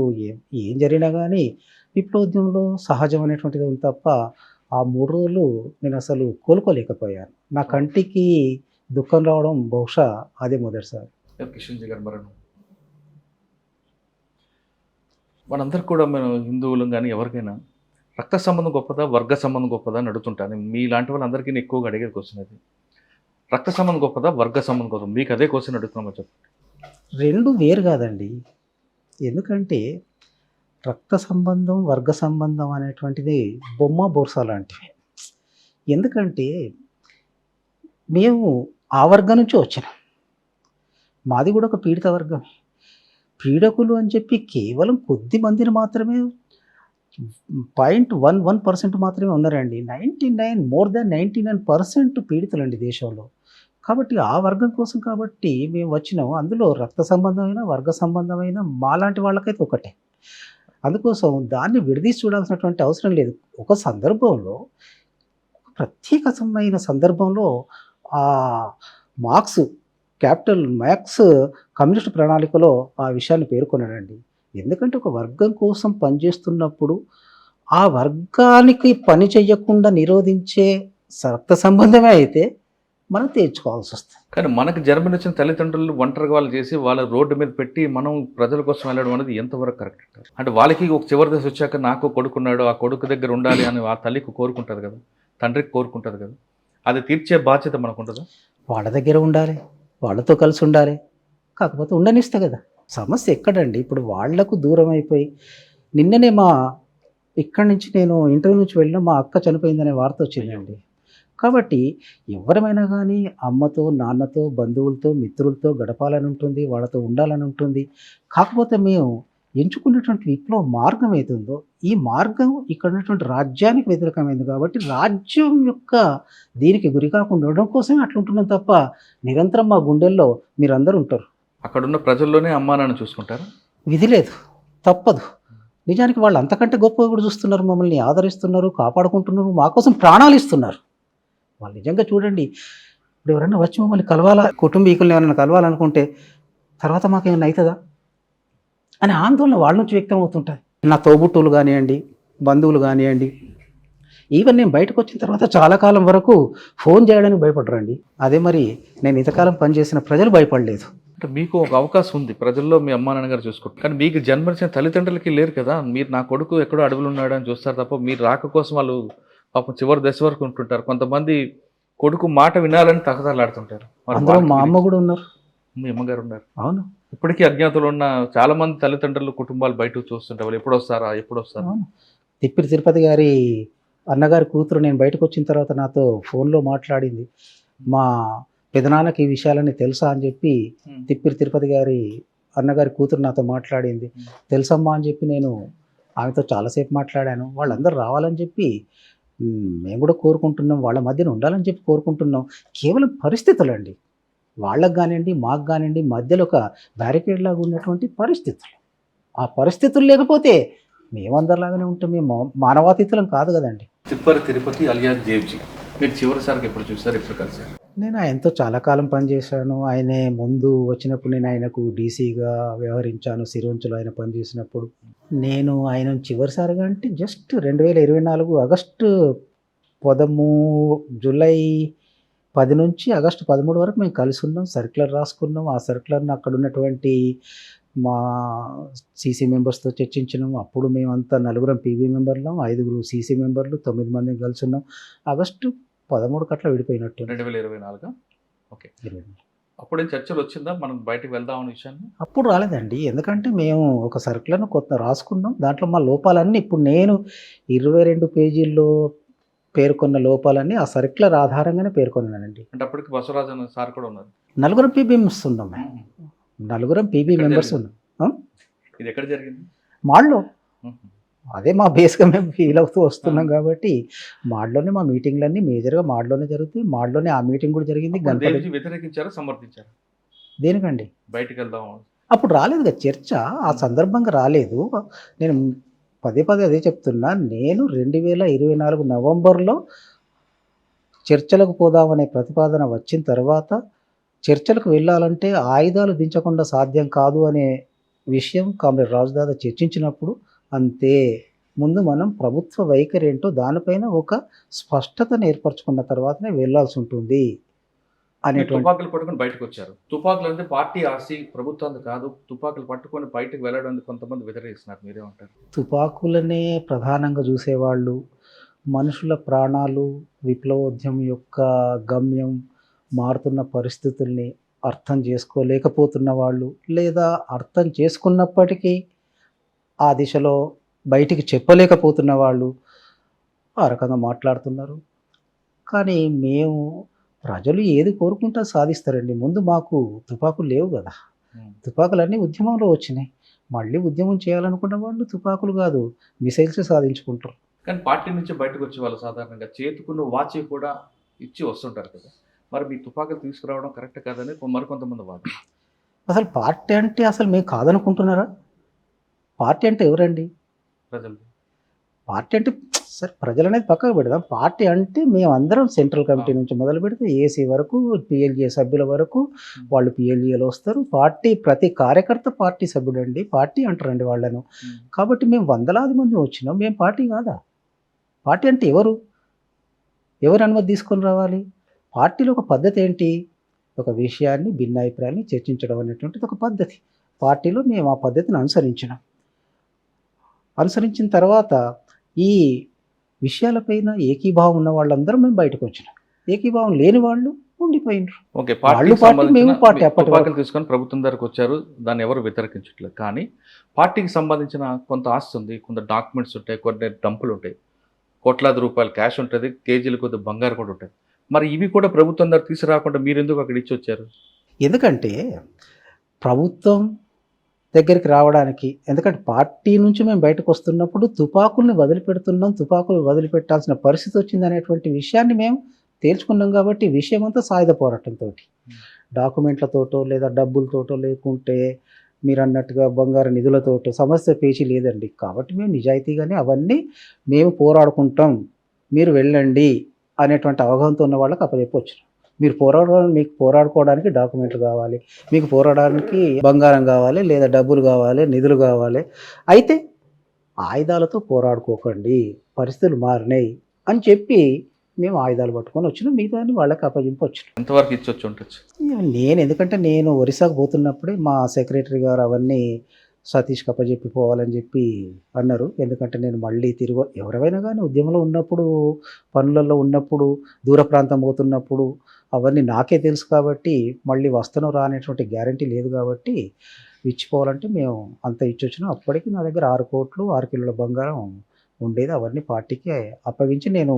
ఏం జరిగినా కానీ విప్లవ ఉద్యమంలో సహజం అనేటువంటిది ఉంది తప్ప ఆ 3 రోజులు నేను అసలు కోలుకోలేకపోయాను. నా కంటికి దుఃఖం రావడం బహుశా అదే మొదటిసారి. కిషన్జీ గారు మరణం మనందరికి కూడా, మనం హిందువులం కానీ ఎవరికైనా రక్త సంబంధం గొప్పదా, వర్గ సంబంధం గొప్పదా అని అడుగుతుంటాను. మీలాంటి వాళ్ళందరికీ నేను ఎక్కువగా అడిగేది క్వశ్చన్ అది. రక్త సంబంధం గొప్పదా, వర్గ సంబంధం గొప్పదా? మీకు అదే క్వశ్చన్ అడుగుతున్నామో చెప్పండి. 2 వేరు కాదండి. ఎందుకంటే రక్త సంబంధం, వర్గ సంబంధం అనేటువంటిది బొమ్మ బొరుస లాంటివి. ఎందుకంటే మేము ఆ వర్గం నుంచి వచ్చినాం. మాది కూడా ఒక పీడిత వర్గమే. పీడకులు అని చెప్పి కేవలం కొద్ది మందిని మాత్రమే 0.11% మాత్రమే ఉన్నారండి. 99% పీడితులండి దేశంలో. కాబట్టి ఆ వర్గం కోసం కాబట్టి మేము వచ్చినాం. అందులో రక్త సంబంధమైన, వర్గ సంబంధమైన మాలాంటి వాళ్ళకైతే ఒకటే. అందుకోసం దాన్ని విడదీసి చూడాల్సినటువంటి అవసరం లేదు. ఒక సందర్భంలో, ప్రత్యేకమైన సందర్భంలో మార్క్స్ కమ్యూనిస్ట్ ప్రణాళికలో ఆ విషయాన్ని పేర్కొన్నాడండి. ఎందుకంటే ఒక వర్గం కోసం పనిచేస్తున్నప్పుడు ఆ వర్గానికి పని చేయకుండా నిరోధించే రక్త సంబంధమే అయితే మనం తీర్చుకోవాల్సి వస్తుంది. కానీ మనకు జన్మనిచ్చిన తల్లిదండ్రులు ఒంటరిగా వాళ్ళు చేసి వాళ్ళ రోడ్డు మీద పెట్టి మనం ప్రజల కోసం వెళ్ళడం అనేది ఎంతవరకు కరెక్ట్ అంటారు? అంటే వాళ్ళకి ఒక చివరి దశ వచ్చాక నాకు కొడుకున్నాడు, ఆ కొడుకు దగ్గర ఉండాలి అని ఆ తల్లికి కోరుకుంటుంది కదా, తండ్రికి కోరుకుంటుంది కదా. అది తీర్చే బాధ్యత మనకు ఉంటుందా? వాళ్ళ దగ్గర ఉండాలి, వాళ్ళతో కలిసి ఉండాలి. కాకపోతే ఉండనిస్తే కదా. సమస్య ఎక్కడండి? ఇప్పుడు వాళ్లకు దూరం అయిపోయి, నిన్ననే ఇక్కడి నుంచి నేను ఇంటర్వ్యూ నుంచి వెళ్ళిన మా అక్క చనిపోయిందనే వార్త వచ్చిందండి. కాబట్టి ఎవరమైనా కానీ అమ్మతో, నాన్నతో, బంధువులతో, మిత్రులతో గడపాలని ఉంటుంది, వాళ్ళతో ఉండాలని ఉంటుంది. కాకపోతే మేము ఎంచుకున్నటువంటి విప్లవ మార్గం ఏతుందో ఈ మార్గం ఇక్కడ ఉన్నటువంటి రాజ్యానికి వ్యతిరేకమైంది. కాబట్టి రాజ్యం యొక్క దీనికి గురి కాకుండా ఉండడం కోసమే అట్లుంటున్నాం తప్ప నిరంతరం మా గుండెల్లో మీరందరూ ఉంటారు. అక్కడున్న ప్రజల్లోనే అమ్మా నాన్న చూసుకుంటారు. విధి లేదు, తప్పదు. నిజానికి వాళ్ళు అంతకంటే గొప్పగా కూడా చూస్తున్నారు, మమ్మల్ని ఆదరిస్తున్నారు, కాపాడుకుంటున్నారు, మా కోసం ప్రాణాలు ఇస్తున్నారు. వాళ్ళు నిజంగా చూడండి, ఇప్పుడు ఎవరైనా వచ్చి మమ్మల్ని కలవాలా, కుటుంబీకుల్ని ఎవరైనా కలవాలనుకుంటే తర్వాత మాకేమైనా అవుతుందా అనే ఆందోళన వాళ్ళ నుంచి వ్యక్తం అవుతుంటుంది. నా తోబుట్టువులు కానివ్వండి, బంధువులు కానివ్వండి, ఈవెన్ నేను బయటకు వచ్చిన తర్వాత చాలా కాలం వరకు ఫోన్ చేయడానికి భయపడరండి. అదే మరి నేను ఇంతకాలం పనిచేసిన ప్రజలు భయపడలేదు. అంటే మీకు ఒక అవకాశం ఉంది, ప్రజల్లో మీ అమ్మా నాన్నగారు చూసుకుంటారు. కానీ మీకు జన్మనిచ్చిన తల్లిదండ్రులకి లేరు కదా. మీరు నా కొడుకు ఎక్కడో అడవులు ఉన్నాడు అని చూస్తారు తప్ప మీరు రాక కోసం వాళ్ళు పాపం చివరి దశ వరకు ఉంటుంటారు. కొంతమంది కొడుకు మాట వినాలని తహతలాడుతుంటారు. అందులో మా అమ్మ కూడా ఉన్నారు, మీ అమ్మగారు ఉన్నారు. అవును. ఇప్పటికీ అజ్ఞాతులు ఉన్న చాలా మంది తల్లిదండ్రులు కుటుంబాలు బయటకు చూస్తుంటారు. వాళ్ళు ఎప్పుడు వస్తారా. తిప్పిరి తిరుపతి గారి అన్నగారి కూతురు నేను బయటకు వచ్చిన తర్వాత నాతో ఫోన్లో మాట్లాడింది. మా పెదనాన్నకి ఈ విషయాలన్నీ తెలుసా అని చెప్పి తిప్పిరి తిరుపతి గారి అన్నగారి కూతురు నాతో మాట్లాడింది. తెలుసమ్మా అని చెప్పి నేను ఆమెతో చాలాసేపు మాట్లాడాను. వాళ్ళందరూ రావాలని చెప్పి మేము కూడా కోరుకుంటున్నాం, వాళ్ళ మధ్యన ఉండాలని చెప్పి కోరుకుంటున్నాం. కేవలం పరిస్థితులు అండి, వాళ్ళకు కానివ్వండి మాకు కానివ్వండి మధ్యలో ఒక బ్యారికేడ్ లాగా ఉన్నటువంటి పరిస్థితులు. ఆ పరిస్థితులు లేకపోతే మేమందరిలాగానే ఉంటాం. మేము మానవాతీతులం కాదు కదండి. తిప్పరి తిరుపతి అలియాస్ దేవ్జీ మీరు చివరిసారికి ఎప్పుడు చూసారు, ఎప్పుడు కలిసారు? నేను ఆయనతో చాలా కాలం పనిచేశాను. ఆయనే ముందు వచ్చినప్పుడు నేను ఆయనకు డీసీగా వ్యవహరించాను. సిరోంచిలో ఆయన పనిచేసినప్పుడు. నేను ఆయనను చివరిసారిగా అంటే జస్ట్ 2024 ఆగస్టు 13 జూలై 10 నుంచి ఆగస్టు 13 వరకు మేము కలిసి ఉన్నాం. సర్క్యులర్ రాసుకున్నాం. ఆ సర్క్యులర్‌ని అక్కడ ఉన్నటువంటి మా సీసీ మెంబర్స్‌తో చర్చించినాం. అప్పుడు మేమంతా నలుగురం పీబీ మెంబర్‌లం, 5గురు సీసీ మెంబర్లు, 9 మంది కలిసి ఉన్నాం. ఆగస్టు 13కి అట్లా విడిపోయినట్టు. 2024 ఓకే. 24. అప్పుడేం చర్చలు వచ్చిందా మనం బయటికి వెళ్దాం అనే విషయాన్ని? అప్పుడు రాలేదండి. ఎందుకంటే మేము ఒక సర్క్యులర్‌ని కొత్త రాసుకున్నాం. దాంట్లో మా లోపాలన్నీ ఇప్పుడు నేను 22 పేజీల్లో పేర్కొన్న లోపాలన్నీ ఆ సర్క్యులర్ ఆధారంగానే పేర్కొన్నానండి. అంటే అప్పటికి బసవరాజన్ సార్ కూడా ఉన్నారు. నలుగురం పీబీ మెంబర్స్ ఉన్నాం మేము. నలుగురం పీబీ ఎక్కడ మెంబర్స్ జరిగింది? ఉన్నాం. ఇది ఎక్కడ జరిగింది? మాడ్‌లో. మ్మ్. అదే మా బేస్‌గా మేము ఫీల్ అవుతూ వస్తున్నాం కాబట్టి మాడ్‌లోనే మా మీటింగ్‌లన్నీ మేజర్‌గా మాడ్‌లోనే జరుగుతాయి. మాడ్‌లోనే ఆ మీటింగ్ కూడా జరిగింది. అప్పుడు గణపతి దేనికి వ్యతిరేకించారా, సమర్థించారా? దేనికండి? బయటికి వెళ్దాం. అప్పుడు రాలేదు కదా చర్చ. ఆ సందర్భంగా రాలేదు. నేను పదే పదే అదే చెప్తున్నా. నేను 2024 నవంబర్‌లో చర్చలకు పోదామనే ప్రతిపాదన వచ్చిన తర్వాత చర్చలకు వెళ్ళాలంటే ఆయుధాలు దించకుండా సాధ్యం కాదు అనే విషయం కామ్రేడ్ రాజుదాదా చర్చించినప్పుడు అంతే. ముందు మనం ప్రభుత్వ వైఖరి ఏంటో దానిపైన ఒక స్పష్టతను ఏర్పరచుకున్న తర్వాతనే వెళ్ళాల్సి ఉంటుంది మీరు అనేటువంటి. తుపాకులు పట్టుకొని బయటకు వచ్చారు. తుపాకులు అంటే పార్టీ ఆస్తి, ప్రభుత్వానికి కాదు. తుపాకులు పట్టుకొని బయటకు వెళ్ళడానికి కొంతమంది వ్యతిరేకిస్తున్నారు. మీరేమంటారు? తుపాకులనే ప్రధానంగా చూసేవాళ్ళు, మనుషుల ప్రాణాలు, విప్లవోద్యమం యొక్క గమ్యం, మారుతున్న పరిస్థితుల్ని అర్థం చేసుకోలేకపోతున్న వాళ్ళు, లేదా అర్థం చేసుకున్నప్పటికీ ఆ దిశలో బయటికి చెప్పలేకపోతున్న వాళ్ళు ఆ రకంగా మాట్లాడుతున్నారు. కానీ మేము ప్రజలు ఏది కోరుకుంటే అది సాధిస్తారండి. ముందు మాకు తుపాకులు లేవు కదా! తుపాకులన్నీ ఉద్యమంలో వచ్చినాయి. మళ్ళీ ఉద్యమం చేయాలనుకున్న వాళ్ళు తుపాకులు కాదు, మిసైల్స్ సాధించుకుంటారు. కానీ పార్టీ నుంచి బయటకు వచ్చే వాళ్ళు సాధారణంగా చేతుకున్న వాచి కూడా ఇచ్చి వస్తుంటారు కదా! మరి మీ తుపాకులు తీసుకురావడం కరెక్ట్ కాదని మరికొంతమంది వాదన. అసలు పార్టీ అంటే అసలు మేము కాదనుకుంటున్నారా? పార్టీ అంటే ఎవరండి? ప్రజలు. పార్టీ అంటే సరే ప్రజలనేది పక్కకు పెడదాం. పార్టీ అంటే మేమందరం సెంట్రల్ కమిటీ నుంచి మొదలు పెడితే ఏసీ వరకు, పీఎల్జీఏ సభ్యుల వరకు వాళ్ళు పీఎల్జీఏలో వస్తారు. పార్టీ ప్రతి కార్యకర్త పార్టీ సభ్యుడండి. పార్టీ అంటారండి వాళ్ళను. కాబట్టి మేము వందలాది మంది వచ్చినాం. మేము పార్టీ కాదా? పార్టీ అంటే ఎవరు? ఎవరు అనుమతి తీసుకొని రావాలి? పార్టీలో ఒక పద్ధతి ఏంటి? ఒక విషయాన్ని, భిన్నాభిప్రాయాన్ని చర్చించడం అనేటువంటిది ఒక పద్ధతి. పార్టీలో మేము ఆ పద్ధతిని అనుసరించినాం. అనుసరించిన తర్వాత ఈ విషయాలపైన ఏకీభావం ఉన్న వాళ్ళందరూ మేము బయటకు వచ్చినాం. ఏకీభావం లేని వాళ్ళు ఉండిపోయినారు. ఓకే. వాళ్ళు పార్టీ, మేము పార్టీ. అప్పటి తుపాకులు తీసుకొని ప్రభుత్వం దగ్గరకు వచ్చారు. దాన్ని ఎవరు వ్యతిరేకించట్లేదు. కానీ పార్టీకి సంబంధించిన కొంత ఆస్తి ఉంది, కొంత డాక్యుమెంట్స్ ఉంటాయి, కొన్ని డంపులు ఉంటాయి, కోట్లాది రూపాయలు క్యాష్ ఉంటుంది, కేజీలు కొద్ది బంగారు కూడా ఉంటాయి. మరి ఇవి కూడా ప్రభుత్వం దగ్గర తీసుకురాకుండా మీరు ఎందుకు అక్కడ ఇచ్చి వచ్చారు? ఎందుకంటే ప్రభుత్వం దగ్గరికి రావడానికి, ఎందుకంటే పార్టీ నుంచి మేము బయటకు వస్తున్నప్పుడు తుపాకుల్ని వదిలిపెడుతున్నాం, తుపాకులు వదిలిపెట్టాల్సిన పరిస్థితి వచ్చింది అనేటువంటి విషయాన్ని మేము తేల్చుకున్నాం. కాబట్టి విషయం అంతా సాయుధ పోరాటంతో, డాక్యుమెంట్లతోటో లేదా డబ్బులతోటో లేకుంటే మీరు అన్నట్టుగా బంగారు నిధులతోటో సమస్య పేచి లేదండి. కాబట్టి మేము నిజాయితీగానే అవన్నీ మేము పోరాడుకుంటాం, మీరు వెళ్ళండి అనేటువంటి అవగాహనతో ఉన్న వాళ్ళకి అప్పచెప్పొచ్చు. మీరు మీకు పోరాడుకోవడానికి డాక్యుమెంట్లు కావాలి, మీకు పోరాడడానికి బంగారం కావాలి, లేదా డబ్బులు కావాలి, నిధులు కావాలి. అయితే ఆయుధాలతో పోరాడుకోకండి, పరిస్థితులు మారినాయి అని చెప్పి మేము ఆయుధాలు పట్టుకొని వచ్చినాం. మిగతాన్ని వాళ్ళకి అప్పగింపొచ్చినాం. ఎంతవరకు ఇచ్చి వచ్చి ఉండొచ్చు? ఎందుకంటే నేను ఒరిస్సాకు పోతున్నప్పుడే మా సెక్రటరీ గారు అవన్నీ సతీష్కి అప్పచెప్పి పోవాలని చెప్పి అన్నారు. ఎందుకంటే నేను మళ్ళీ తిరిగి ఎవరైనా కానీ ఉద్యమంలో ఉన్నప్పుడు, పనులలో ఉన్నప్పుడు, దూర ప్రాంతం పోతున్నప్పుడు అవన్నీ నాకే తెలుసు కాబట్టి మళ్ళీ వస్తానో రా అనేటువంటి గ్యారంటీ లేదు. కాబట్టి ఇచ్చిపోవాలంటే మేము అంత ఇచ్చొచ్చినాం. అప్పటికి నా దగ్గర 6 కోట్లు 6 కిలోల బంగారం ఉండేది. అవన్నీ పార్టీకి అప్పగించి నేను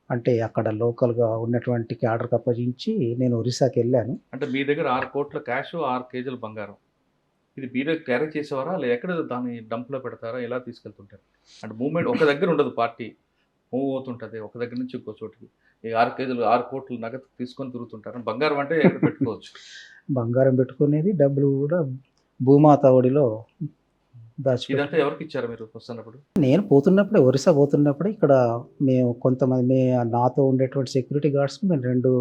అంటే అక్కడ లోకల్గా ఉన్నటువంటి క్యాడర్కి అప్పగించి నేను ఒరిస్సాకి వెళ్ళాను. అంటే మీ దగ్గర 6 కోట్ల క్యాష్, 6 కేజీల బంగారం, ఇది మీరే క్యారీ చేసేవారా? లేదా ఎక్కడ దాన్ని డంప్లో పెడతారా? ఎలా తీసుకెళ్తుంటారు? అంటే మూవ్మెంట్ ఒక దగ్గర ఉండదు, పార్టీ మూవ్ అవుతుంటుంది ఒక దగ్గర నుంచి ఇంకో చోటుకి. ఈ 6 కేజీలు 6 కోట్లు నగదు తీసుకొని తిరుగుతుంటారు. బంగారం అంటే ఎక్కడ పెట్టుకోవచ్చు? బంగారం పెట్టుకునేది, డబ్బులు కూడా భూమాత ఒడిలో దాచిపెట్టి ఇదంతా ఎవరికి ఇచ్చారు మీరు వస్తున్నప్పుడు? నేను పోతున్నప్పుడే ఒరిస్సా పోతున్నప్పుడే ఇక్కడ మేము కొంతమంది నాతో ఉండేటువంటి సెక్యూరిటీ గార్డ్స్ని మేము 2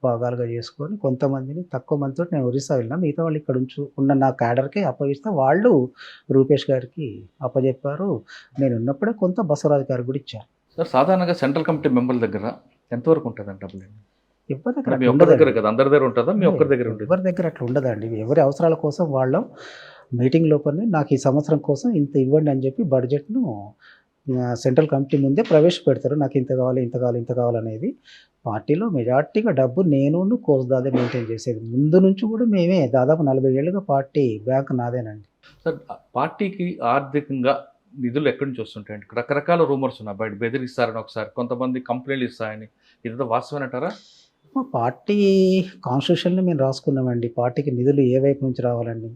భాగాలుగా చేసుకొని కొంతమందిని తక్కువ మందితో నేను ఒరిస్సా వెళ్ళినా, మిగతా వాళ్ళు ఇక్కడ ఉన్న నా క్యాడర్కే అప్పగిస్తే వాళ్ళు రూపేష్ గారికి అప్పజెప్పారు. నేను ఉన్నప్పుడే కొంత బసవరాజు గారికి కూడా ఇచ్చారు. సార్ సాధారణంగా సెంట్రల్ కమిటీ మెంబర్ల దగ్గర ఎంతవరకు ఉంటుందండి డబ్బులు? ఎవరి దగ్గర మీ అట్లా ఒక్కరి దగ్గర ఉండదండి. కదా, అందరి దగ్గర ఉంటుందా? మీ ఒక్కరి దగ్గర ఉంటుంది? ఎవరి దగ్గర అట్లా ఉండదండి. ఎవరి అవసరాల కోసం వాళ్ళం మీటింగ్ లోపలనే నాకు ఈ సంవత్సరం కోసం ఇంత ఇవ్వండి అని చెప్పి బడ్జెట్ను సెంట్రల్ కమిటీ ముందే ప్రవేశపెడతారు. నాకు ఇంత కావాలి, ఇంత కావాలి, ఇంత కావాలనేది. పార్టీలో మెజార్టీగా డబ్బు నేను కోస్దాదే మెయింటైన్ చేసేది. ముందు నుంచి కూడా మేమే దాదాపు 40 ఏళ్ళుగా పార్టీ బ్యాంక్ నాదేనండి. సార్ పార్టీకి ఆర్థికంగా నిధులు ఎక్కడి నుంచి వస్తుంటాయండి? రకరకాల రూమర్స్ ఉన్నాయి, బయట బెదిరిస్తారని ఒకసారి, కొంతమంది కంప్లైంట్లు ఇస్తాయని. ఇదంతా వాస్తవనంటారా? మా పార్టీ కాన్స్టిట్యూషన్లో మేము రాసుకున్నామండి, పార్టీకి నిధులు ఏ వైపు నుంచి రావాలండి.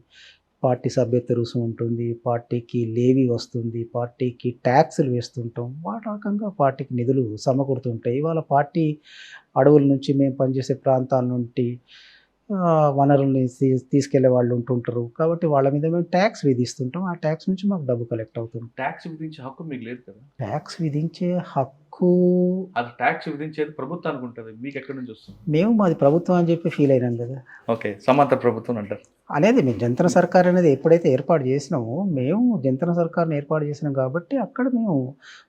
పార్టీ సభ్యత్వ రుసుము ఉంటుంది, పార్టీకి లేవీ వస్తుంది, పార్టీకి ట్యాక్సులు వేస్తుంటాం. వాటి రకంగా పార్టీకి నిధులు సమకూరుతుంటాయి. ఇవాళ పార్టీ అడవుల నుంచి మేము పనిచేసే ప్రాంతాల నుండి వనరుల్ని తీసుకెళ్లే వాళ్ళు ఉంటుంటారు. కాబట్టి వాళ్ళ మీద మేము ట్యాక్స్ విధిస్తుంటాం. ఆ ట్యాక్స్ నుంచి మాకు డబ్బు కలెక్ట్ అవుతుంది. ట్యాక్స్ విధించే హక్కు మీకు లేదు కదా? ట్యాక్స్ విధించే హక్కు అది ట్యాక్స్ విధించేది ప్రభుత్వానికి ఉంటుంది, మీకు ఎక్కడి నుంచి వస్తుంది? మేము మాది ప్రభుత్వం అని చెప్పి ఫీల్ అయినాం కదా. ఓకే, సమాంతర ప్రభుత్వం అంటారు అనేది మేము జంతన సర్కార్ అనేది ఎప్పుడైతే ఏర్పాటు చేసినామో, మేము జంతన సర్కార్ని ఏర్పాటు చేసినాం కాబట్టి అక్కడ మేము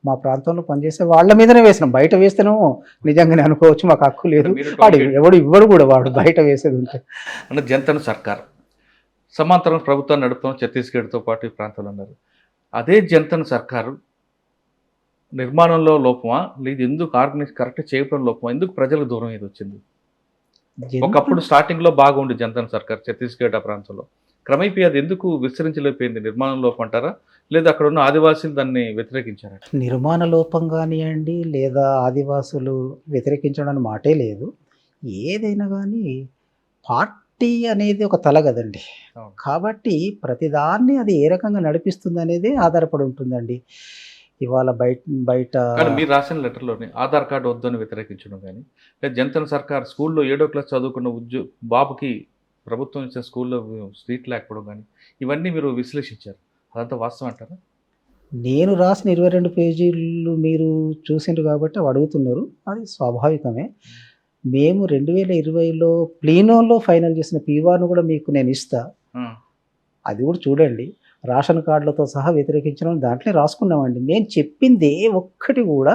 మా ప్రాంతంలో పనిచేసే వాళ్ళ మీదనే వేసినాం. బయట వేస్తేనేమో నిజంగానే అనుకోవచ్చు మాకు హక్కు లేదు, వాడు ఎవడు ఇవ్వడు కూడా, వాడు బయట వేసేది ఉంటే. అంటే జంతన సర్కార్ సమాంతరం ప్రభుత్వాన్ని నడుపుతాం ఛత్తీస్గఢ్తో పాటు ఈ ప్రాంతాలు అన్నారు. అదే జంతన సర్కారు నిర్మాణంలో లోపమా, లేదు ఎందుకు ఆర్గనైజ్ కరెక్ట్ చేయడం లోపమా, ఎందుకు ప్రజలకు దూరం ఇది వచ్చింది? ఒకప్పుడు స్టార్టింగ్లో బాగుంది జంతన్ సర్కార్ ఛత్తీస్గఢ్ ఆ ప్రాంతంలో, క్రమేపీ అది ఎందుకు విస్తరించలేకపోయింది? నిర్మాణం లోపం అంటారా, లేదా అక్కడ ఉన్న ఆదివాసీలు దాన్ని వ్యతిరేకించారా? నిర్మాణ లోపం కానివ్వండి, లేదా ఆదివాసులు వ్యతిరేకించడం మాటే లేదు. ఏదైనా కానీ పార్టీ అనేది ఒక తల కదండి. కాబట్టి ప్రతిదాన్ని అది ఏ రకంగా నడిపిస్తుంది అనేది ఆధారపడి ఉంటుందండి. ఇవాళ బయట కానీ మీరు రాసిన లెటర్లోనే ఆధార్ కార్డు వద్దని వ్యతిరేకించడం కానీ, లేదా జంతన్ సర్కార్ స్కూల్లో 7వ క్లాస్ చదువుకున్న బాబుకి ప్రభుత్వం ఇచ్చిన స్కూల్లో సీట్ లేకపోవడం కానీ, ఇవన్నీ మీరు విశ్లేషించారు. అదంతా వాస్తవం అంటారా? నేను రాసిన 22 పేజీలు మీరు చూసిండ్రు కాబట్టి అవి అడుగుతున్నారు. అది స్వాభావికమే. మేము 2020లో ప్లీనోలో ఫైనల్ చేసిన పీవార్ను కూడా మీకు నేను ఇస్తా, అది కూడా చూడండి. రేషన్ కార్డులతో సహా వ్యతిరేకించడం దాంట్లో రాసుకున్నామండి. నేను చెప్పింది ఏ ఒక్కటి కూడా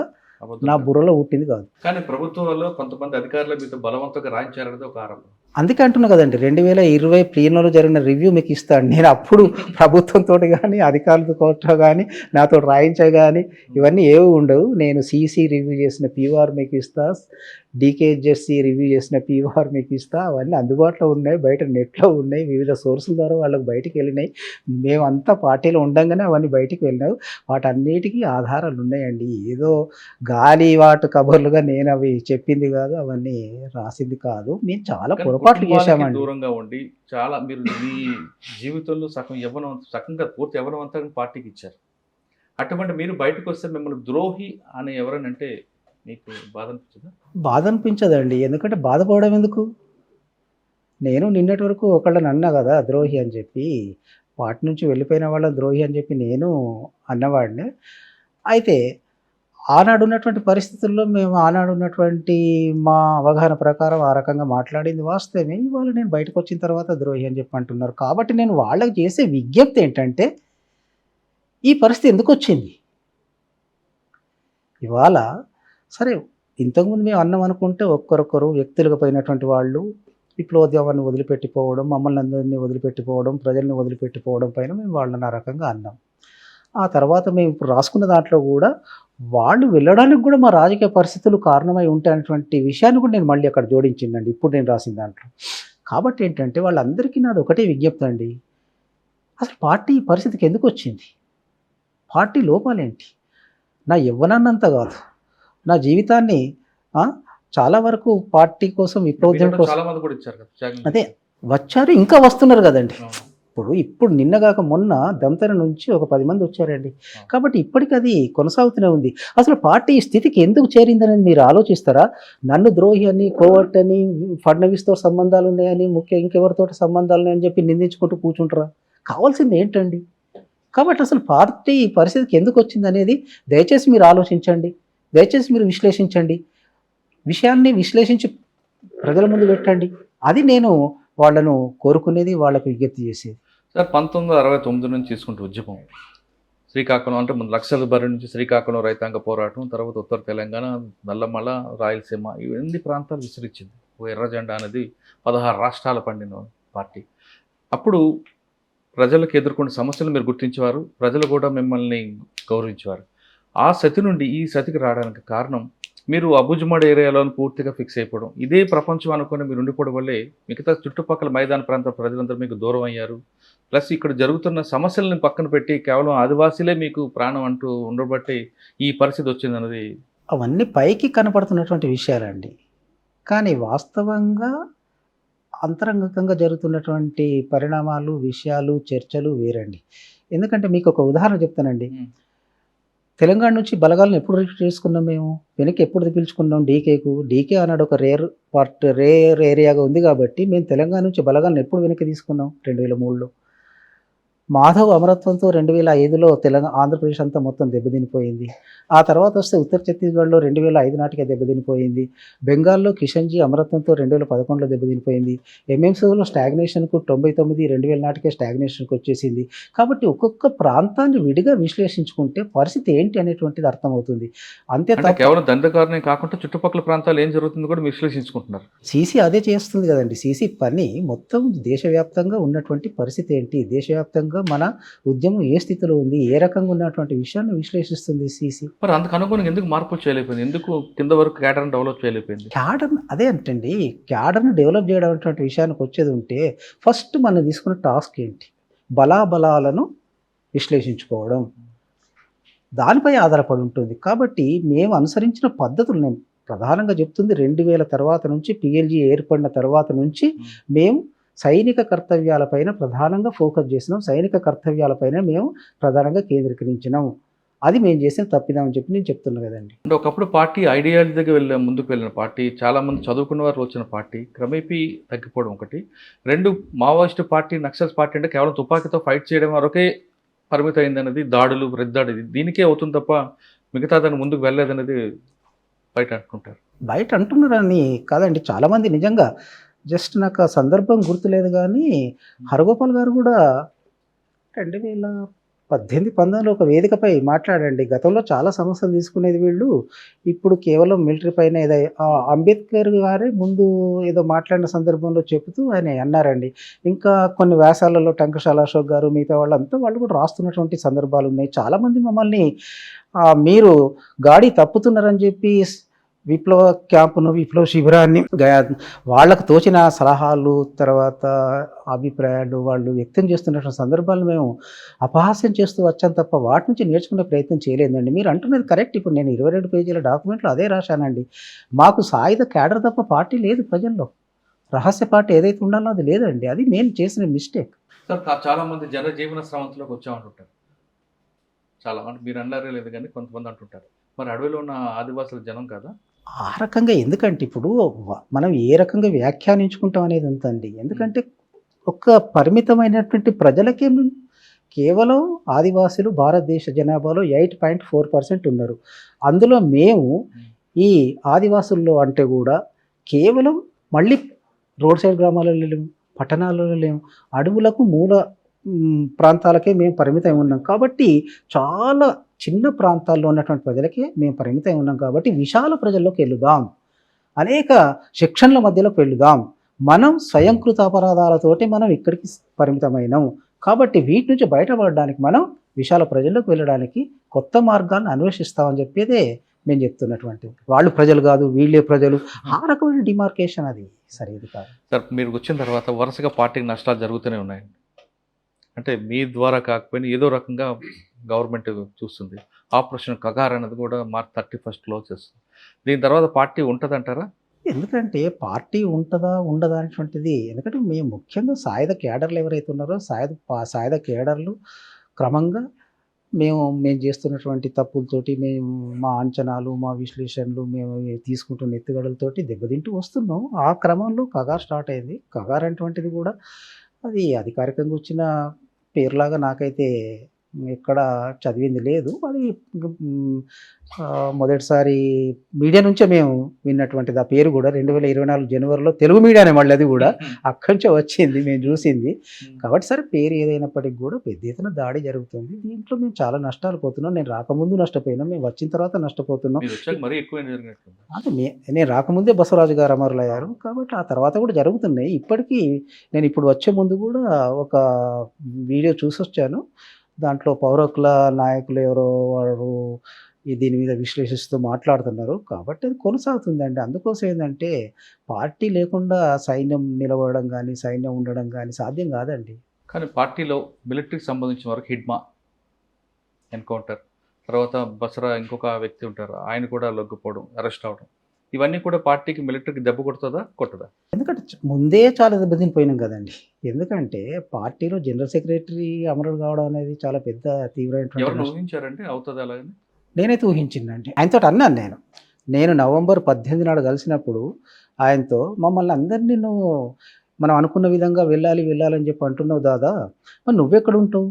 నా బుర్రలో పుట్టింది కాదు. కానీ ప్రభుత్వంలో కొంతమంది అధికారుల మీద బలవంతంగా రాయించారనేది ఒక ఆరోపణ. అందుకే అంటున్నా కదండి, 2020 ప్లీనోలో జరిగిన రివ్యూ మీకు ఇస్తాను. నేను అప్పుడు ప్రభుత్వంతో కానీ అధికారులతో కానీ నాతో రాయించా కానీ ఇవన్నీ ఏవి ఉండవు. నేను సీసీ రివ్యూ చేసిన పీవార్ మీకు ఇస్తా, డీకేజెస్సీ రివ్యూ చేసిన పీవార్ మీకు ఇస్తా. అవన్నీ అందుబాటులో ఉన్నాయి, బయట నెట్లో ఉన్నాయి, వివిధ సోర్సుల ద్వారా వాళ్ళకి బయటికి వెళ్ళినాయి. మేమంతా పార్టీలో ఉండంగానే అవన్నీ బయటికి వెళ్ళినావు. వాటన్నిటికీ ఆధారాలు ఉన్నాయండి. ఏదో గాలి వాటి కబుర్లుగా నేను అవి చెప్పింది కాదు, అవన్నీ రాసింది కాదు. మేము చాలా పొరపాట్లు చేశామండి. దూరంగా ఉండి చాలా మీరు మీ జీవితంలో సగంగా పూర్తి యవ్వనవంతా పార్టీకి ఇచ్చారు. అటువంటి మీరు బయటకు వస్తే మిమ్మల్ని ద్రోహి అని ఎవరైనా అంటే మీకు బాధ అనిపించదా? బాధ అనిపించదండి. ఎందుకంటే బాధపడడం ఎందుకు? నేను నిన్నటి వరకు ఒకళ్ళని అన్నా కదా ద్రోహి అని చెప్పి, వాటి నుంచి వెళ్ళిపోయిన వాళ్ళని ద్రోహి అని చెప్పి నేను అన్నవాడిని. అయితే ఆనాడు ఉన్నటువంటి పరిస్థితుల్లో మేము ఆనాడు ఉన్నటువంటి మా అవగాహన ప్రకారం ఆ రకంగా మాట్లాడింది వాస్తవమే. ఇవాళ నేను బయటకు వచ్చిన తర్వాత ద్రోహి అని చెప్పి అంటున్నారు. కాబట్టి నేను వాళ్ళకి చేసే విజ్ఞప్తి ఏంటంటే, ఈ పరిస్థితి ఎందుకు వచ్చింది? ఇవాళ సరే ఇంతకుముందు మేము అన్నం అనుకుంటే ఒక్కరొక్కరు వ్యక్తులుగా పోయినటువంటి వాళ్ళు విప్లవోద్యమాన్ని వదిలిపెట్టిపోవడం, మమ్మల్ని అందరినీ వదిలిపెట్టిపోవడం, ప్రజల్ని వదిలిపెట్టిపోవడం పైన మేము వాళ్ళని ఆ రకంగా అన్నాం. ఆ తర్వాత మేము ఇప్పుడు రాసుకున్న దాంట్లో కూడా వాళ్ళు వెళ్ళడానికి కూడా మా రాజకీయ పరిస్థితులు కారణమై ఉంటాయనేటువంటి విషయాన్ని కూడా నేను మళ్ళీ అక్కడ జోడించిందండి ఇప్పుడు నేను రాసిన దాంట్లో. కాబట్టి ఏంటంటే వాళ్ళందరికీ నాది ఒకటే విజ్ఞప్తి అండి, అసలు పార్టీ ఈ పరిస్థితికి ఎందుకు వచ్చింది? పార్టీ లోపాలేంటి? నా యవ్వనాన్నంత కాదు, నా జీవితాన్ని చాలా వరకు పార్టీ కోసం విప్లవోద్యమం కోసం చాలా మంది కూడా ఇచ్చారు కదా. అదే వచ్చారు, ఇంకా వస్తున్నారు కదండి. ఇప్పుడు నిన్నగాక మొన్న దమ్తర నుంచి ఒక 10 మంది వచ్చారండి. కాబట్టి ఇప్పటికీ అది కొనసాగుతూనే ఉంది. అసలు పార్టీ ఈ స్థితికి ఎందుకు చేరిందనేది మీరు ఆలోచిస్తారా? నన్ను ద్రోహి అని, కోవర్ట్ అని, ఫడ్నవీస్తో సంబంధాలు ఉన్నాయని, ఇంకెవరితో సంబంధాలు ఉన్నాయని చెప్పి నిందించుకుంటూ కూర్చుంటారా? కావాల్సింది ఏంటండి? కాబట్టి అసలు పార్టీ ఈ పరిస్థితికి ఎందుకు వచ్చిందనేది దయచేసి మీరు ఆలోచించండి, దయచేసి మీరు విశ్లేషించండి, విషయాన్ని విశ్లేషించి ప్రజల ముందు పెట్టండి. అది నేను వాళ్ళను కోరుకునేది, వాళ్ళకు విజ్ఞప్తి చేసేది. సార్ 1969 నుంచి తీసుకుంటే ఉద్యమం శ్రీకాకుళం అంటే ముందు లక్షల బరి నుంచి శ్రీకాకుళం రైతాంగ పోరాటం, తర్వాత ఉత్తర తెలంగాణ, నల్లమల, రాయలసీమ ఇవన్నీ ప్రాంతాలు విసిరించింది. ఓ ఎర్ర జెండా అనేది 16 రాష్ట్రాల పండిన పార్టీ. అప్పుడు ప్రజలకు ఎదుర్కొన్న సమస్యలు మీరు గుర్తించేవారు, ప్రజలు కూడా మిమ్మల్ని గౌరవించేవారు. ఆ సతి నుండి ఈ సతికి రావడానికి కారణం మీరు అబుజ్మడ్ ఏరియాలోని పూర్తిగా ఫిక్స్ అయిపోవడం, ఇదే ప్రపంచం అనుకుని మీరు ఉండిపోవడం వల్లే మిగతా చుట్టుపక్కల మైదాన ప్రాంత ప్రజలందరూ మీకు దూరం అయ్యారు. ప్లస్ ఇక్కడ జరుగుతున్న సమస్యలను పక్కన పెట్టి కేవలం ఆదివాసీలే మీకు ప్రాణం అంటూ ఉండబట్టి ఈ పరిస్థితి వచ్చిందన్నది. అవన్నీ పైకి కనపడుతున్నటువంటి విషయాలండి, కానీ వాస్తవంగా అంతరంగికంగా జరుగుతున్నటువంటి పరిణామాలు, విషయాలు, చర్చలు వేరండి. ఎందుకంటే మీకు ఒక ఉదాహరణ చెప్తానండి. తెలంగాణ నుంచి బలగాలను ఎప్పుడు రిక్రూట్ చేసుకున్నాం మేము, వెనక్కి ఎప్పుడు పిలుచుకున్నాం డీకేకు. డీకే అన్నాడు ఒక రేర్ ఏరియాగా ఉంది కాబట్టి మేము తెలంగాణ నుంచి బలగాలను ఎప్పుడు వెనక్కి తీసుకున్నాం, 2003లో. మాధవ్ అమరత్వంతో 2005లో ఆంధ్రప్రదేశ్ అంతా మొత్తం దెబ్బతినిపోయింది. ఆ తర్వాత వస్తే ఉత్తర ఛత్తీస్గఢ్లో 2005 నాటికే దెబ్బతినిపోయింది. బెంగాల్లో కిషన్జీ అమరత్వంతో 2011లో దెబ్బతినిపోయింది. ఎంఎంసీలో స్టాగ్నేషన్కు 99, 2000 నాటికే స్టాగ్నేషన్కి వచ్చేసింది. కాబట్టి ఒక్కొక్క ప్రాంతాన్ని విడిగా విశ్లేషించుకుంటే పరిస్థితి ఏంటి అనేటువంటిది అర్థమవుతుంది. అంతే అంటే కేవలం దండకారణం కాకుండా చుట్టుపక్కల ప్రాంతాలు ఏం జరుగుతుందో కూడా విశ్లేషించుకుంటున్నారు. సీసీ అదే చేస్తుంది కదండి. సీసీ పని మొత్తం దేశవ్యాప్తంగా ఉన్నటువంటి పరిస్థితి ఏంటి, దేశవ్యాప్తంగా మన ఉద్యమం ఏ స్థితిలో ఉంది, ఏ రకంగా ఉన్నటువంటి విషయాన్ని విశ్లేషిస్తుంది సీసీ. మరి అందుకు అనుగుణంగా ఎందుకు మార్పులు చేయలేకపోయింది, ఎందుకు కింద వరకు క్యాడర్ని డెవలప్ చేయలేకపోయింది? క్యాడర్ అదే అంటండి, క్యాడర్ని డెవలప్ చేయడం అనేటువంటి విషయానికి వచ్చేది ఉంటే ఫస్ట్ మనం తీసుకున్న టాస్క్ ఏంటి, బలాబలాలను విశ్లేషించుకోవడం, దానిపై ఆధారపడి ఉంటుంది. కాబట్టి మేము అనుసరించిన పద్ధతులు నేను ప్రధానంగా చెప్తుంది 2000 తర్వాత నుంచి, పిఎల్జీ ఏర్పడిన తర్వాత నుంచి మేము సైనిక కర్తవ్యాలపైన ప్రధానంగా ఫోకస్ చేసినాం, సైనిక కర్తవ్యాలపైన మేము ప్రధానంగా కేంద్రీకరించినాం. అది మేము చేసిన తప్పిదామని చెప్పి నేను చెప్తున్నా కదండి. అంటే ఒకప్పుడు పార్టీ ఐడియాలజీ దగ్గర ముందుకు వెళ్ళిన పార్టీ, చాలామంది చదువుకున్న వారు వచ్చిన పార్టీ క్రమేపీ తగ్గిపోవడం ఒకటి. 2 మావోయిస్టు పార్టీ, నక్సల్స్ పార్టీ అంటే కేవలం తుపాకీతో ఫైట్ చేయడం వరకే పరిమితం అయిందనేది, దాడులు, రెద్దాడి దీనికే అవుతుంది తప్ప మిగతా దాన్ని ముందుకు వెళ్ళలేదనేది బయట అంటుంటారు. బయట అంటున్నారని కాదండి, చాలామంది నిజంగా జస్ట్ నాకు ఆ సందర్భం గుర్తులేదు, కానీ హరగోపాల్ గారు కూడా 2018-19లో ఒక వేదికపై మాట్లాడండి, గతంలో చాలా సమస్యలు తీసుకునేది వీళ్ళు, ఇప్పుడు కేవలం మిలిటరీ పైన ఏదో అంబేద్కర్ గారే ముందు ఏదో మాట్లాడిన సందర్భంలో చెబుతూ ఆయన అన్నారండి. ఇంకా కొన్ని వ్యాసాలలో టంకశాల అశోక్ గారు, మిగతా వాళ్ళంతా వాళ్ళు కూడా రాస్తున్నటువంటి సందర్భాలు ఉన్నాయి. చాలామంది మమ్మల్ని మీరు గాడి తప్పుతున్నారని చెప్పి విప్లవ క్యాంపును, విప్లవ శిబిరాన్ని, వాళ్ళకు తోచిన సలహాలు, తర్వాత అభిప్రాయాలు వాళ్ళు వ్యక్తం చేస్తున్నటువంటి సందర్భాలు మేము అపహాస్యం చేస్తూ వచ్చాం తప్ప వాటి నుంచి నేర్చుకునే ప్రయత్నం చేయలేదండి. మీరు అంటున్నది కరెక్ట్. ఇప్పుడు నేను 22 పేజీల డాక్యుమెంట్లో అదే రాశానండి. మాకు సాయుధ క్యాడర్ తప్ప పార్టీ లేదు ప్రజల్లో, రహస్య పార్టీ ఏదైతే ఉండాలో అది లేదండి. అది మేము చేసిన మిస్టేక్. సార్ చాలామంది జనజీవన స్రవంతిలోకి వచ్చామంటుంటారు, చాలా అంటే మీరు అన్నారే లేదు కానీ కొంతమంది అంటుంటారు. మరి అడవిలో ఉన్న ఆదివాసుల జనం కదా ఆ రకంగా, ఎందుకంటే ఇప్పుడు మనం ఏ రకంగా వ్యాఖ్యానించుకుంటాం అనేది ఉందండి. ఎందుకంటే ఒక పరిమితమైనటువంటి ప్రజలకే కేవలం ఆదివాసులు భారతదేశ జనాభాలో 8.4% ఉన్నారు. అందులో మేము ఈ ఆదివాసుల్లో అంటే కూడా కేవలం మళ్ళీ రోడ్ సైడ్ గ్రామాలలో లేము, పట్టణాలలో లేము, అడవులకు మూల ప్రాంతాలకే మేము పరిమితం ఉన్నాం. కాబట్టి చాలా చిన్న ప్రాంతాల్లో ఉన్నటువంటి ప్రజలకే మేము పరిమితం ఉన్నాం. కాబట్టి విశాల ప్రజల్లోకి వెళుదాం, అనేక సెక్షన్ల మధ్యలోకి వెళుదాం. మనం స్వయంకృత అపరాధాలతోటి మనం ఇక్కడికి పరిమితమైనాం. కాబట్టి వీటి నుంచి బయటపడడానికి మనం విశాల ప్రజల్లోకి వెళ్ళడానికి కొత్త మార్గాలను అన్వేషిస్తామని చెప్పేదే మేము చెప్తున్నటువంటి. వాళ్ళు ప్రజలు కాదు, వీళ్ళే ప్రజలు, ఆ రకమైన డిమార్కేషన్ అది సరైనది కాదు. సార్ మీరు వచ్చిన తర్వాత వరుసగా పార్టీకి నష్టాలు జరుగుతూనే ఉన్నాయండి. అంటే మీ ద్వారా కాకపోయినా ఏదో రకంగా గవర్నమెంట్ చూస్తుంది. ఆపరేషన్ కగార్ అనేది కూడా మార్చ్ 31లో చేస్తుంది. దీని తర్వాత పార్టీ ఉంటుందంటారా? ఎందుకంటే పార్టీ ఉంటుందా ఉండదా అనేటువంటిది, ఎందుకంటే మేము ముఖ్యంగా సాయుధ కేడర్లు ఎవరైతే ఉన్నారో సాయుధ కేడర్లు క్రమంగా మేము చేస్తున్నటువంటి తప్పులతోటి, మేము మా అంచనాలు, మా విశ్లేషణలు, మేము తీసుకుంటున్న ఎత్తుగడలతోటి దెబ్బతింటూ వస్తున్నాం. ఆ క్రమంలో కగార్ స్టార్ట్ అయింది. కగార్ అనేటువంటిది కూడా అది అధికారికంగా వచ్చిన పేరులాగా నాకైతే ఎక్కడ చదివింది లేదు. అది మొదటిసారి మీడియా నుంచే మేము విన్నటువంటిది. ఆ పేరు కూడా 2024 జనవరిలో తెలుగు మీడియానే మళ్ళీ అది కూడా. అక్కడి నుంచే వచ్చింది మేము చూసింది. కాబట్టి సరే పేరు ఏదైనప్పటికి కూడా పెద్ద ఎత్తున దాడి జరుగుతుంది. దీంట్లో మేము చాలా నష్టాలు పోతున్నాం. నేను రాకముందు నష్టపోయినాం. మేము వచ్చిన తర్వాత నష్టపోతున్నాం. మీరు వచ్చాక మరీ ఎక్కువ జరిగినట్టుంది. అంటే నేను రాకముందే బసవరాజు గారు అమరులయ్యారు. కాబట్టి ఆ తర్వాత కూడా జరుగుతున్నాయి. ఇప్పటికీ నేను ఇప్పుడు వచ్చే ముందు కూడా ఒక వీడియో చూసొచ్చాను. దాంట్లో పౌర హక్కుల నాయకులు ఎవరో వారు దీని మీద విశ్లేషిస్తూ మాట్లాడుతున్నారు. కాబట్టి అది కొనసాగుతుందండి. అందుకోసం ఏందంటే పార్టీ లేకుండా సైన్యం నిలబడడం గానీ, సైన్యం ఉండడం గానీ సాధ్యం కాదండి. కానీ పార్టీలో మిలిటరీకి సంబంధించిన వరకు హిడ్మా ఎన్కౌంటర్, తర్వాత బసరా ఇంకొక వ్యక్తి ఉంటారు, ఆయన కూడా లొంగిపోవడం, అరెస్ట్ అవ్వడం, ఇవన్నీ కూడా పార్టీకి మిలిటరీకి దెబ్బ కొడుతుందా కొట్టదా? ఎందుకంటే ముందే చాలా దెబ్బతినిపోయినాం కదండి. ఎందుకంటే పార్టీలో జనరల్ సెక్రటరీ అమరుడు కావడం అనేది చాలా పెద్ద ఎవరు తీవ్రమైనటువంటి ఊహించారంటే అవుతుంది అలాగని? నేనైతే ఊహించిందండి. ఆయనతో అన్నాను నేను నవంబర్ 18 నాడు కలిసినప్పుడు ఆయనతో మమ్మల్ని అందరినీ మనం అనుకున్న విధంగా వెళ్ళాలని చెప్పి అంటున్నావు దాదా, మరి నువ్వెక్కడ ఉంటావు?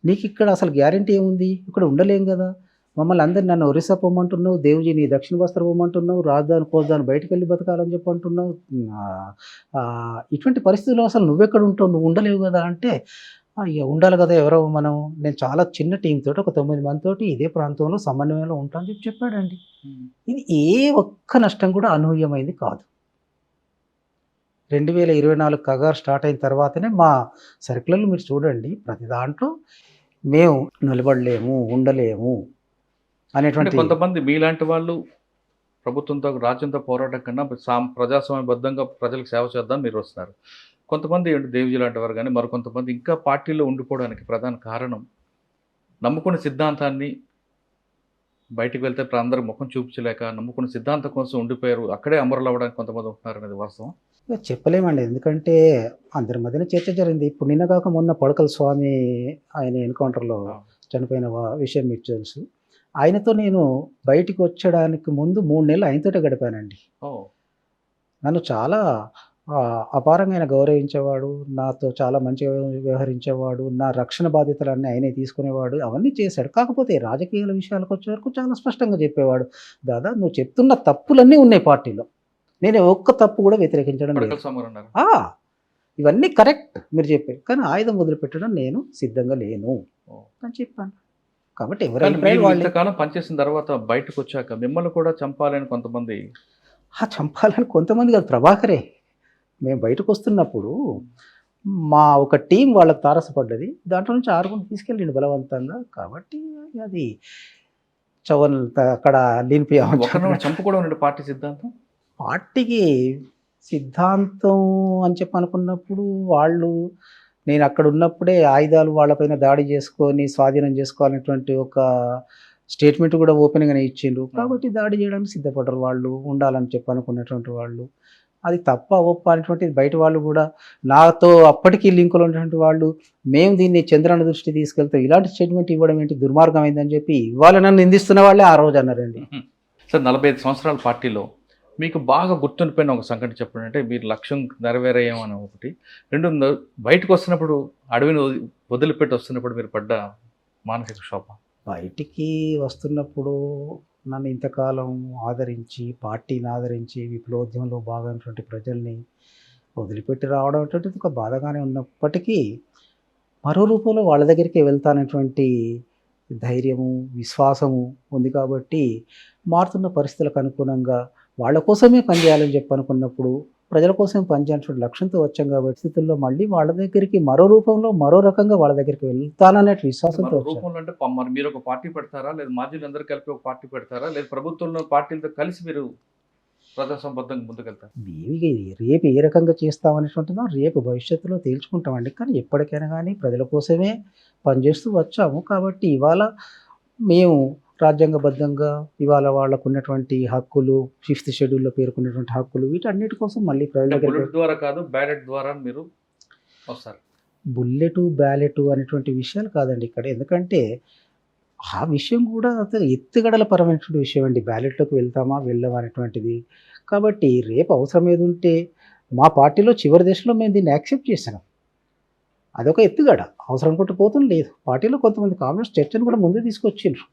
నీకు ఇక్కడ అసలు గ్యారంటీ ఏముంది? ఇక్కడ ఉండలేం కదా. మమ్మల్ని అందరిని నన్ను ఒరిస్సా పొమ్మంటున్నావు, దేవుజీని దక్షిణ బస్తర్ పొమ్మంటున్నావు, రాజధాని కోజధాని బయటకు వెళ్ళి బతకాలని చెప్పి అంటున్నావు. ఇటువంటి పరిస్థితుల్లో అసలు నువ్వెక్కడ ఉంటావు? నువ్వు ఉండలేవు కదా అంటే, ఇక ఉండాలి కదా ఎవరో మనం. నేను చాలా చిన్న టీం తోటి ఒక 9 మందితోటి ఇదే ప్రాంతంలో సమన్వయంలో ఉంటా అని చెప్పాడండి. ఇది ఏ ఒక్క నష్టం కూడా అనూహ్యమైంది కాదు. 2024 కగారు స్టార్ట్ అయిన తర్వాతనే మా సర్కిల్లో మీరు చూడండి ప్రతి దాంట్లో మేము నిలబడలేము, ఉండలేము అంటే అనేటువంటి కొంతమంది మీలాంటి వాళ్ళు ప్రభుత్వంతో రాజ్యంతో పోరాటం కన్నా ప్రజాస్వామ్యబద్ధంగా ప్రజలకు సేవ చేద్దాం మీరు వస్తున్నారు. కొంతమంది దేవిజీ లాంటి వారు కానీ మరికొంతమంది ఇంకా పార్టీలో ఉండిపోవడానికి ప్రధాన కారణం నమ్ముకున్న సిద్ధాంతాన్ని బయటికి వెళ్తే అందరూ ముఖం చూపించలేక నమ్ముకున్న సిద్ధాంతం కోసం ఉండిపోయారు, అక్కడే అమరులు అవ్వడానికి కొంతమంది ఉంటున్నారు అనేది వాస్తవం. ఇక చెప్పలేమండి. ఎందుకంటే అందరి మధ్యన చర్చ జరిగింది. ఇప్పుడు నిన్న కాక మొన్న పడకల స్వామి ఆయన ఎన్కౌంటర్లో చనిపోయిన విషయం మీకు తెలుసు. ఆయనతో నేను బయటికి వచ్చడానికి ముందు 3 నెలలు ఆయనతోటే గడిపానండి. నన్ను చాలా అపారంగా ఆయన గౌరవించేవాడు, నాతో చాలా మంచిగా వ్యవహరించేవాడు, నా రక్షణ బాధ్యతలన్నీ ఆయనే తీసుకునేవాడు, అవన్నీ చేశాడు. కాకపోతే రాజకీయాల విషయాలకు వచ్చే వరకు చాలా స్పష్టంగా చెప్పేవాడు, దాదా నువ్వు చెప్తున్న తప్పులన్నీ ఉన్నాయి పార్టీలో, నేను ఒక్క తప్పు కూడా వ్యతిరేకించడం లేదు, ఇవన్నీ కరెక్ట్ మీరు చెప్పారు, కానీ ఆయుధం వదిలిపెట్టడం నేను సిద్ధంగా లేను అని చెప్పాను. కాబట్టి ఎవరైనా పనిచేసిన తర్వాత బయటకు వచ్చాక మిమ్మల్ని కూడా చంపాలని కొంతమంది చంపాలని కొంతమంది కాదు, ప్రభాకరే మేము బయటకు వస్తున్నప్పుడు మా ఒక టీం వాళ్ళకి తారసపడ్డది, దాంట్లో నుంచి 6 తీసుకెళ్ళిండు బలవంతంగా. కాబట్టి అది చవన్ అక్కడ లినిపి చంపుకోవడం పార్టీ సిద్ధాంతం, పార్టీకి సిద్ధాంతం అని చెప్పి అనుకున్నప్పుడు వాళ్ళు నేను అక్కడ ఉన్నప్పుడే ఆయుధాలు వాళ్ళపైన దాడి చేసుకొని స్వాధీనం చేసుకోవాలనేటువంటి ఒక స్టేట్మెంట్ కూడా ఓపెన్గానే ఇచ్చిండ్రు. కాబట్టి దాడి చేయడానికి సిద్ధపడ్డారు వాళ్ళు, ఉండాలని చెప్పి అనుకున్నటువంటి వాళ్ళు. అది తప్ప ఒప్ప అనేటువంటిది బయట వాళ్ళు కూడా నాతో అప్పటికీ లింకులు ఉన్నటువంటి వాళ్ళు మేము దీన్ని చంద్రన్న దృష్టి తీసుకెళ్తాం, ఇలాంటి స్టేట్మెంట్ ఇవ్వడం ఏంటి దుర్మార్గం అయిందని చెప్పి ఇవాళ నన్ను నిందిస్తున్న వాళ్ళే ఆ రోజు అన్నారండి. సార్ 45 సంవత్సరాల పార్టీలో మీకు బాగా గుర్తుండిపోయిన ఒక సంఘటన చెప్పండి. అంటే మీరు లక్ష్యం నెరవేరేయమని ఒకటి, 2 బయటకు వస్తున్నప్పుడు అడవిని వదిలిపెట్టి వస్తున్నప్పుడు మీరు పడ్డ మానసిక క్షోభ. బయటికి వస్తున్నప్పుడు నన్ను ఇంతకాలం ఆదరించి పార్టీని ఆదరించి విప్లవోద్యమంలో భాగమైనటువంటి ప్రజల్ని వదిలిపెట్టి రావడం అనేటువంటిది ఒక బాధగానే ఉన్నప్పటికీ మరో రూపంలో వాళ్ళ దగ్గరికి వెళ్తానటువంటి ధైర్యము విశ్వాసము ఉంది. కాబట్టి మారుతున్న పరిస్థితులకు అనుగుణంగా వాళ్ళ కోసమే పనిచేయాలని చెప్పి అనుకున్నప్పుడు ప్రజల కోసం పనిచేయాల్సిన లక్ష్యంతో వచ్చాం కాబట్టి స్థితుల్లో మళ్ళీ వాళ్ళ దగ్గరికి మరో రూపంలో మరో రకంగా వాళ్ళ దగ్గరికి వెళ్తాననే విశ్వాసంతో రూపంలో. అంటే మరి మీరు ఒక పార్టీ పెడతారా, లేదా మాజీలు అందరూ కలిపి ఒక పార్టీ పెడతారా, లేదా ప్రభుత్వంలో పార్టీలతో కలిసి మీరు ప్రజాసంబద్ధంగా ముందుకెళ్తారు? రేపు ఏ రకంగా చేస్తామనేటువంటిదో రేపు భవిష్యత్తులో తేల్చుకుంటామండి. కానీ ఎప్పటికైనా కానీ ప్రజల కోసమే పనిచేస్తూ వచ్చాము. కాబట్టి ఇవాళ మేము రాజ్యాంగబద్ధంగా ఇవాళ వాళ్ళకు ఉన్నటువంటి హక్కులు 5th షెడ్యూల్లో పేర్కొన్నటువంటి హక్కులు వీటన్నిటి కోసం మళ్ళీ ప్రజల దగ్గర ద్వారా కాదు బ్యాలెట్ ద్వారా మీరు వస్తారు. బుల్లెటు బ్యాలెట్ అనేటువంటి విషయాలు కాదండి ఇక్కడ. ఎందుకంటే ఆ విషయం కూడా ఎత్తుగడల పరమైనటువంటి విషయం అండి. బ్యాలెట్లోకి వెళ్తామా వెళ్ళమా అనేటువంటిది. కాబట్టి రేపు అవసరం ఏది ఉంటే మా పార్టీలో చివరి దశలో మేము దీన్ని యాక్సెప్ట్ చేసాం. అదొక ఎత్తుగడ. అవసరం కొట్టి పోతుంది లేదు. పార్టీలో కొంతమంది కామ్రేడ్స్ చర్చను కూడా ముందుకు తీసుకొచ్చిండ్రు.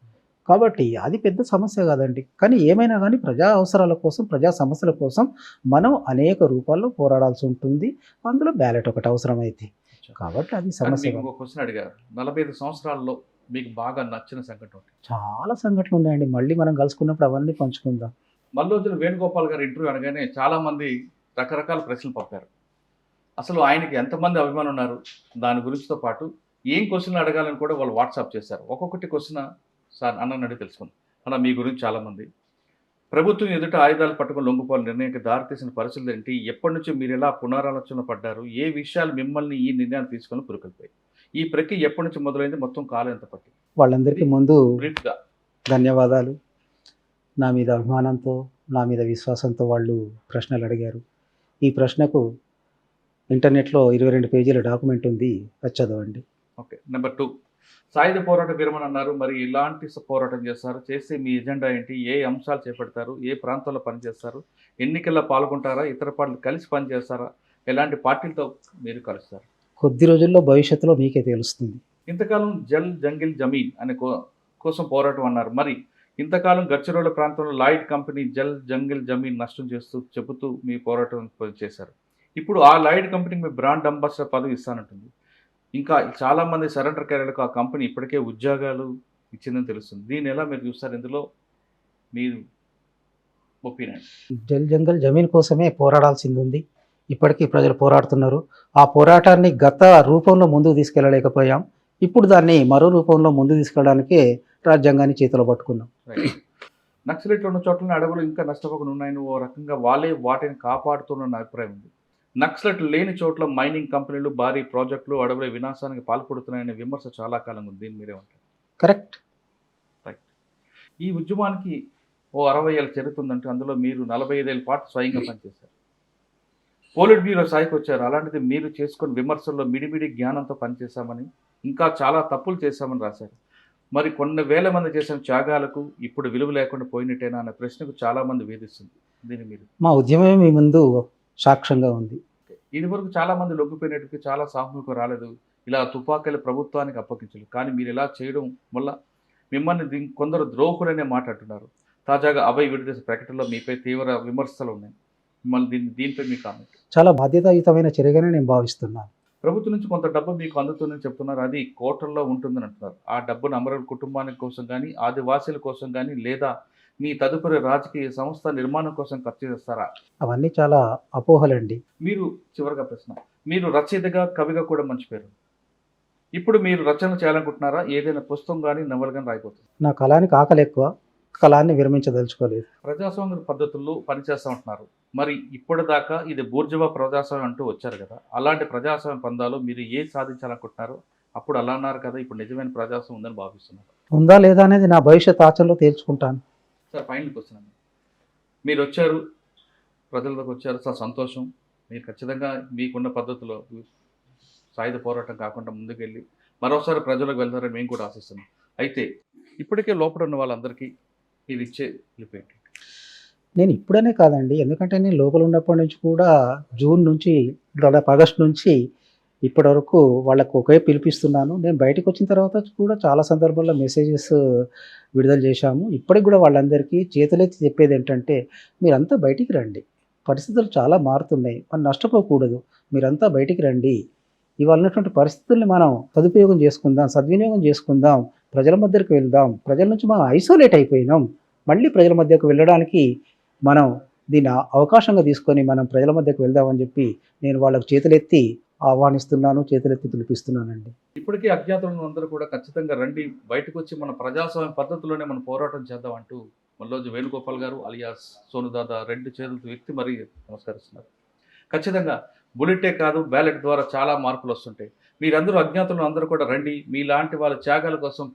కాబట్టి అది పెద్ద సమస్య కాదండి. కానీ ఏమైనా గానీ ప్రజా అవసరాల కోసం, ప్రజా సమస్యల కోసం మనం అనేక రూపాల్లో పోరాడాల్సి ఉంటుంది. అందులో బ్యాలెట్ ఒకటి అవసరమైద్ది. కాబట్టి అది కానీ సమస్య మీకు కాదు. ఒక క్వశ్చన్ అడిగారు. 45 సంవత్సరాల్లో మీకు బాగా నచ్చిన సంఘటన ఒకటి. చాలా సంఘటనలు ఉన్నాయండి. మళ్ళీ మనం కలుసుకున్నప్పుడు అవన్నీ పంచుకుందాం. మల్లోజుల వేణుగోపాల్ గారి ఇంటర్వ్యూ అనగానే చాలామంది రకరకాల ప్రశ్నలు పంపారు. అసలు ఆయనకి ఎంతమంది అభిమానులు ఉన్నారు, దాని గురించితో పాటు ఏం క్వశ్చన్లు అడగాలని కూడా వాళ్ళు వాట్సాప్ చేశారు. ఒక్కొక్కటి క్వశ్చన్ సార్ అన్నని అడిగి తెలుసుకుందాం. అలా మీ గురించి చాలామంది ప్రభుత్వం ఎదుట ఆయుధాలు పట్టుకుని లొంగిపోవాలి నిర్ణయానికి దారితీసిన పరిస్థితులు ఏంటి, ఎప్పటి నుంచి మీరు ఎలా పునరాలోచన పడ్డారు, ఏ విషయాలు మిమ్మల్ని ఈ నిర్ణయాన్ని తీసుకొని పురుకొల్పాయి, ఈ ప్రక్రియ ఎప్పటి నుంచి మొదలైంది, మొత్తం కాలం ఎంత పట్టింది? వాళ్ళందరికీ ముందు బ్రీఫ్గా. ధన్యవాదాలు. నా మీద అభిమానంతో, నా మీద విశ్వాసంతో వాళ్ళు ప్రశ్నలు అడిగారు. ఈ ప్రశ్నకు ఇంటర్నెట్లో 22 పేజీల డాక్యుమెంట్ ఉంది. అది చదవండి. ఓకే. నెంబర్ 2, సాయుధ పోరాట విరమణ అన్నారు. మరి ఎలాంటి పోరాటం చేస్తారు, చేస్తే మీ ఎజెండా ఏంటి, ఏ అంశాలు చేపడతారు, ఏ ప్రాంతంలో పనిచేస్తారు, ఎన్నికల్లో పాల్గొంటారా, ఇతర పార్టీలు కలిసి పనిచేస్తారా, ఎలాంటి పార్టీలతో మీరు కలుస్తారు? కొద్ది రోజుల్లో భవిష్యత్తులో మీకే తెలుస్తుంది. ఇంతకాలం జల్ జంగిల్ జమీన్ అనే కోసం పోరాటం అన్నారు. మరి ఇంతకాలం గడ్చిరోల ప్రాంతంలో లాయిడ్ కంపెనీ జల్ జంగిల్ జమీన్ నష్టం చేస్తూ చెబుతూ మీ పోరాటం చేశారు. ఇప్పుడు ఆ లాయిడ్ కంపెనీకి మీ బ్రాండ్ అంబాసిడర్ పదవి ఇస్తానంటుంది. ఇంకా చాలామంది సరెండర్ క్యారియర్లకు ఆ కంపెనీ ఇప్పటికే ఉద్యోగాలు ఇచ్చిందని తెలుస్తుంది. దీన్ని ఎలా మీరు చూస్తారు? ఇందులో మీరు ఒపీనియన్? జల్ జంగల్ జమీన్ కోసమే పోరాడాల్సింది ఉంది. ఇప్పటికీ ప్రజలు పోరాడుతున్నారు. ఆ పోరాటాన్ని గత రూపంలో ముందుకు తీసుకెళ్ళలేకపోయాం. ఇప్పుడు దాన్ని మరో రూపంలో ముందుకు తీసుకెళ్ళడానికే రాజ్యాంగాన్ని చేతిలో పట్టుకున్నాం. రైట్. నక్సలైట్లు ఉన్న చోట్ల అడవులు ఇంకా నష్టపోకుండా ఉన్నాయని ఓ రకంగా వాళ్ళే వాటిని కాపాడుతున్న అభిప్రాయం ఉంది. నక్సలైట్లు లేని చోట్ల మైనింగ్ కంపెనీలు, భారీ ప్రాజెక్టులు అడవుల వినాశానికి పాల్పడుతున్నాయనే విమర్శ చాలా కాలంగా ఉంది. దీన్ని మీరేమంటారు? కరెక్ట్. రైట్. ఈ ఉద్యమానికి ఓ 60 ఏళ్ళ చరిత్ర ఉందంటే అందులో మీరు 45 ఏళ్ళ పాటు స్వయంగా పనిచేశారు. పోలిట్ బ్యూరో స్థాయికి వచ్చారు. అలాంటిది మీరు చేసుకున్న విమర్శల్లో మిడిమిడి జ్ఞానంతో పనిచేశామని, ఇంకా చాలా తప్పులు చేశామని రాశారు. మరి కొన్ని వేల మంది చేసిన త్యాగాలకు ఇప్పుడు విలువ లేకుండా పోయినట్టేనా అనే ప్రశ్నకు చాలామంది వేధిస్తుంది. దీన్ని మీరు? మా ఉద్యమమే మీ ముందు సాక్ష్యంగా ఉంది. ఇది వరకు చాలామంది లొంగిపోయినట్టుగా చాలా సామూహికం రాలేదు. ఇలా తుపాకీలు ప్రభుత్వానికి అప్పగించలేదు. కానీ మీరు ఇలా చేయడం వల్ల మిమ్మల్ని కొందరు ద్రోహులనే మాట్లాడుతున్నారు. తాజాగా అభయ్ విడుదల ప్రకటనలో మీపై తీవ్ర విమర్శలు ఉన్నాయి. మిమ్మల్ని దీనిపై మీ కామెంట్? చాలా బాధ్యతాయుతమైన చర్యగానే నేను భావిస్తున్నాను. ప్రభుత్వం నుంచి కొంత డబ్బు మీకు అందుతుందని చెప్తున్నారు. అది కోట్లలో ఉంటుందని అంటున్నారు. ఆ డబ్బును అమరుల కుటుంబానికి కోసం కానీ, ఆదివాసీల కోసం కానీ, లేదా మీ తదుపరి రాజకీయ సంస్థ నిర్మాణం కోసం ఖర్చు చేస్తారా? అవన్నీ చాలా అపోహలండి. మీరు చివరిగా ప్రశ్న, మీరు రచయితగా, కవిగా కూడా మంచి పేరు. ఇప్పుడు మీరు రచన చేయాలనుకుంటున్నారా? ఏదైనా పుస్తకం కానీ, నవల కానీ రాయిపోతుంది? నా కళానికి ఆకలి ఎక్కువ. కళాన్ని విరమించదలుచుకోలేదు. ప్రజాస్వామ్య పద్ధతుల్లో పనిచేస్తూ ఉంటున్నారు. మరి ఇప్పటిదాకా ఇది బూర్జువా ప్రజాస్వామ్యం అంటూ వచ్చారు కదా, అలాంటి ప్రజాస్వామ్య పందాలు మీరు ఏ సాధించాలనుకుంటున్నారో? అప్పుడు అలా అన్నారు కదా, ఇప్పుడు నిజమైన ప్రజాస్వామ్యం ఉందని భావిస్తున్నారు. ఉందా లేదా అనేది నా భవిష్యత్ ఆచరణలో తేల్చుకుంటాను. సార్, ఫైనల్ క్వశ్చన్ అండి. మీరు వచ్చారు, ప్రజలకు వచ్చారు, చాలా సంతోషం. మీరు ఖచ్చితంగా మీకున్న పద్ధతిలో సాయుధ పోరాటం కాకుండా ముందుకెళ్ళి మరోసారి ప్రజలకు వెళ్తారని మేము కూడా ఆశిస్తున్నాం. అయితే ఇప్పటికే లోపల ఉన్న వాళ్ళందరికీ ఇది ఇచ్చే పిలిపేంటి? నేను ఇప్పుడనే కాదండి, ఎందుకంటే నేను లోపల ఉన్నప్పటి నుంచి కూడా జూన్ నుంచి దాదాపు ఆగస్టు నుంచి ఇప్పటి వరకు వాళ్ళకు ఒకే పిలిపిస్తున్నాను. నేను బయటకు వచ్చిన తర్వాత కూడా చాలా సందర్భాల్లో మెసేజెస్ విడుదల చేశాము. ఇప్పటికి కూడా వాళ్ళందరికీ చేతులెత్తి చెప్పేది ఏంటంటే, మీరంతా బయటికి రండి, పరిస్థితులు చాలా మారుతున్నాయి, మనం నష్టపోకూడదు, మీరంతా బయటికి రండి, ఇవాళ ఉన్నటువంటి పరిస్థితుల్ని మనం సదుపయోగం చేసుకుందాం, సద్వినియోగం చేసుకుందాం, ప్రజల మధ్యకు వెళ్దాం, ప్రజల నుంచి మనం ఐసోలేట్ అయిపోయినాం, మళ్ళీ ప్రజల మధ్యకు వెళ్ళడానికి మనం దీన్ని అవకాశంగా తీసుకొని మనం ప్రజల మధ్యకు వెళ్దామని చెప్పి నేను వాళ్ళకు చేతులెత్తి ఆహ్వానిస్తున్నాను, చేతులెత్తి పిలిపిస్తున్నానండి. ఇప్పటికీ అజ్ఞాతులను అందరూ కూడా ఖచ్చితంగా రండి, బయటకు వచ్చి మన ప్రజాస్వామ్య పద్ధతిలోనే మనం పోరాటం చేద్దాం అంటూ మల్లోజు వేణుగోపాల్ గారు అలియాస్ సోనుదాదా 2 చేతులతో వ్యక్తి మరీ నమస్కరిస్తున్నారు. ఖచ్చితంగా బుల్లెటే కాదు, బ్యాలెట్ ద్వారా చాలా మార్పులు వస్తుంటాయి. మీరందరూ అజ్ఞాతులను అందరూ కూడా రండి, మీలాంటి వాళ్ళ త్యాగాల కోసం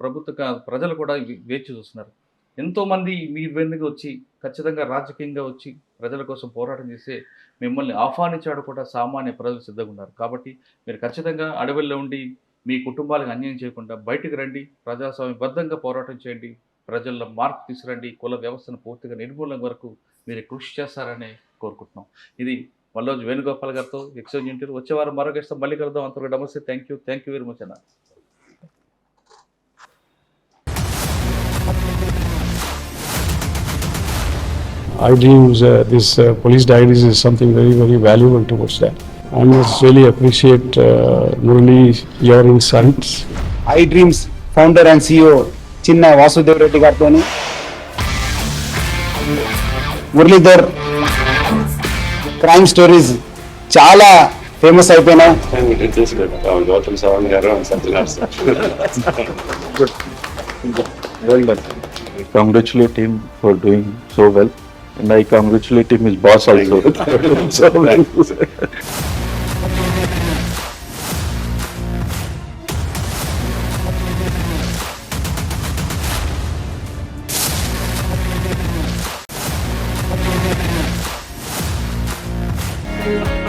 ప్రజలు కూడా వేచి చూస్తున్నారు. ఎంతోమంది మీ వెనుక వచ్చి ఖచ్చితంగా రాజకీయంగా వచ్చి ప్రజల కోసం పోరాటం చేసే మిమ్మల్ని ఆహ్వానించాడు కూడా సామాన్య ప్రజలు సిద్ధంగా ఉన్నారు. కాబట్టి మీరు ఖచ్చితంగా అడవుల్లో ఉండి మీ కుటుంబాలకు అన్యాయం చేయకుండా బయటకు రండి, ప్రజాస్వామ్యబద్ధంగా పోరాటం చేయండి, ప్రజల్లో మార్పు తీసుకురండి, కుల వ్యవస్థను పూర్తిగా నిర్మూలన వరకు మీరు కృషి చేస్తారని కోరుకుంటున్నాం. ఇది మళ్ళీ వేణుగోపాల్ గారితో ఎక్స్చేంజ్ ఇంటర్వ్యూ వచ్చే వారం మరొక ఇష్టం మళ్ళీ కలుద్దాం. అంతవరకు నమస్తే. థ్యాంక్ యూ వెరీ మచ్ అన్న. iDreams, this police diaries is something very, very valuable towards that. I must really appreciate Murali, your insights. iDreams founder and CEO చిన్న వాసుదేవ్ రెడ్డి గారితో మురళీధర్ క్రైమ్ స్టోరీస్ చాలా ఫేమస్ అయిపోయినాయి. Gautam Savan garu and Satyanar sir. Well done. I congratulate him for doing so well, and I congratulate him his boss also. So well. Thank you.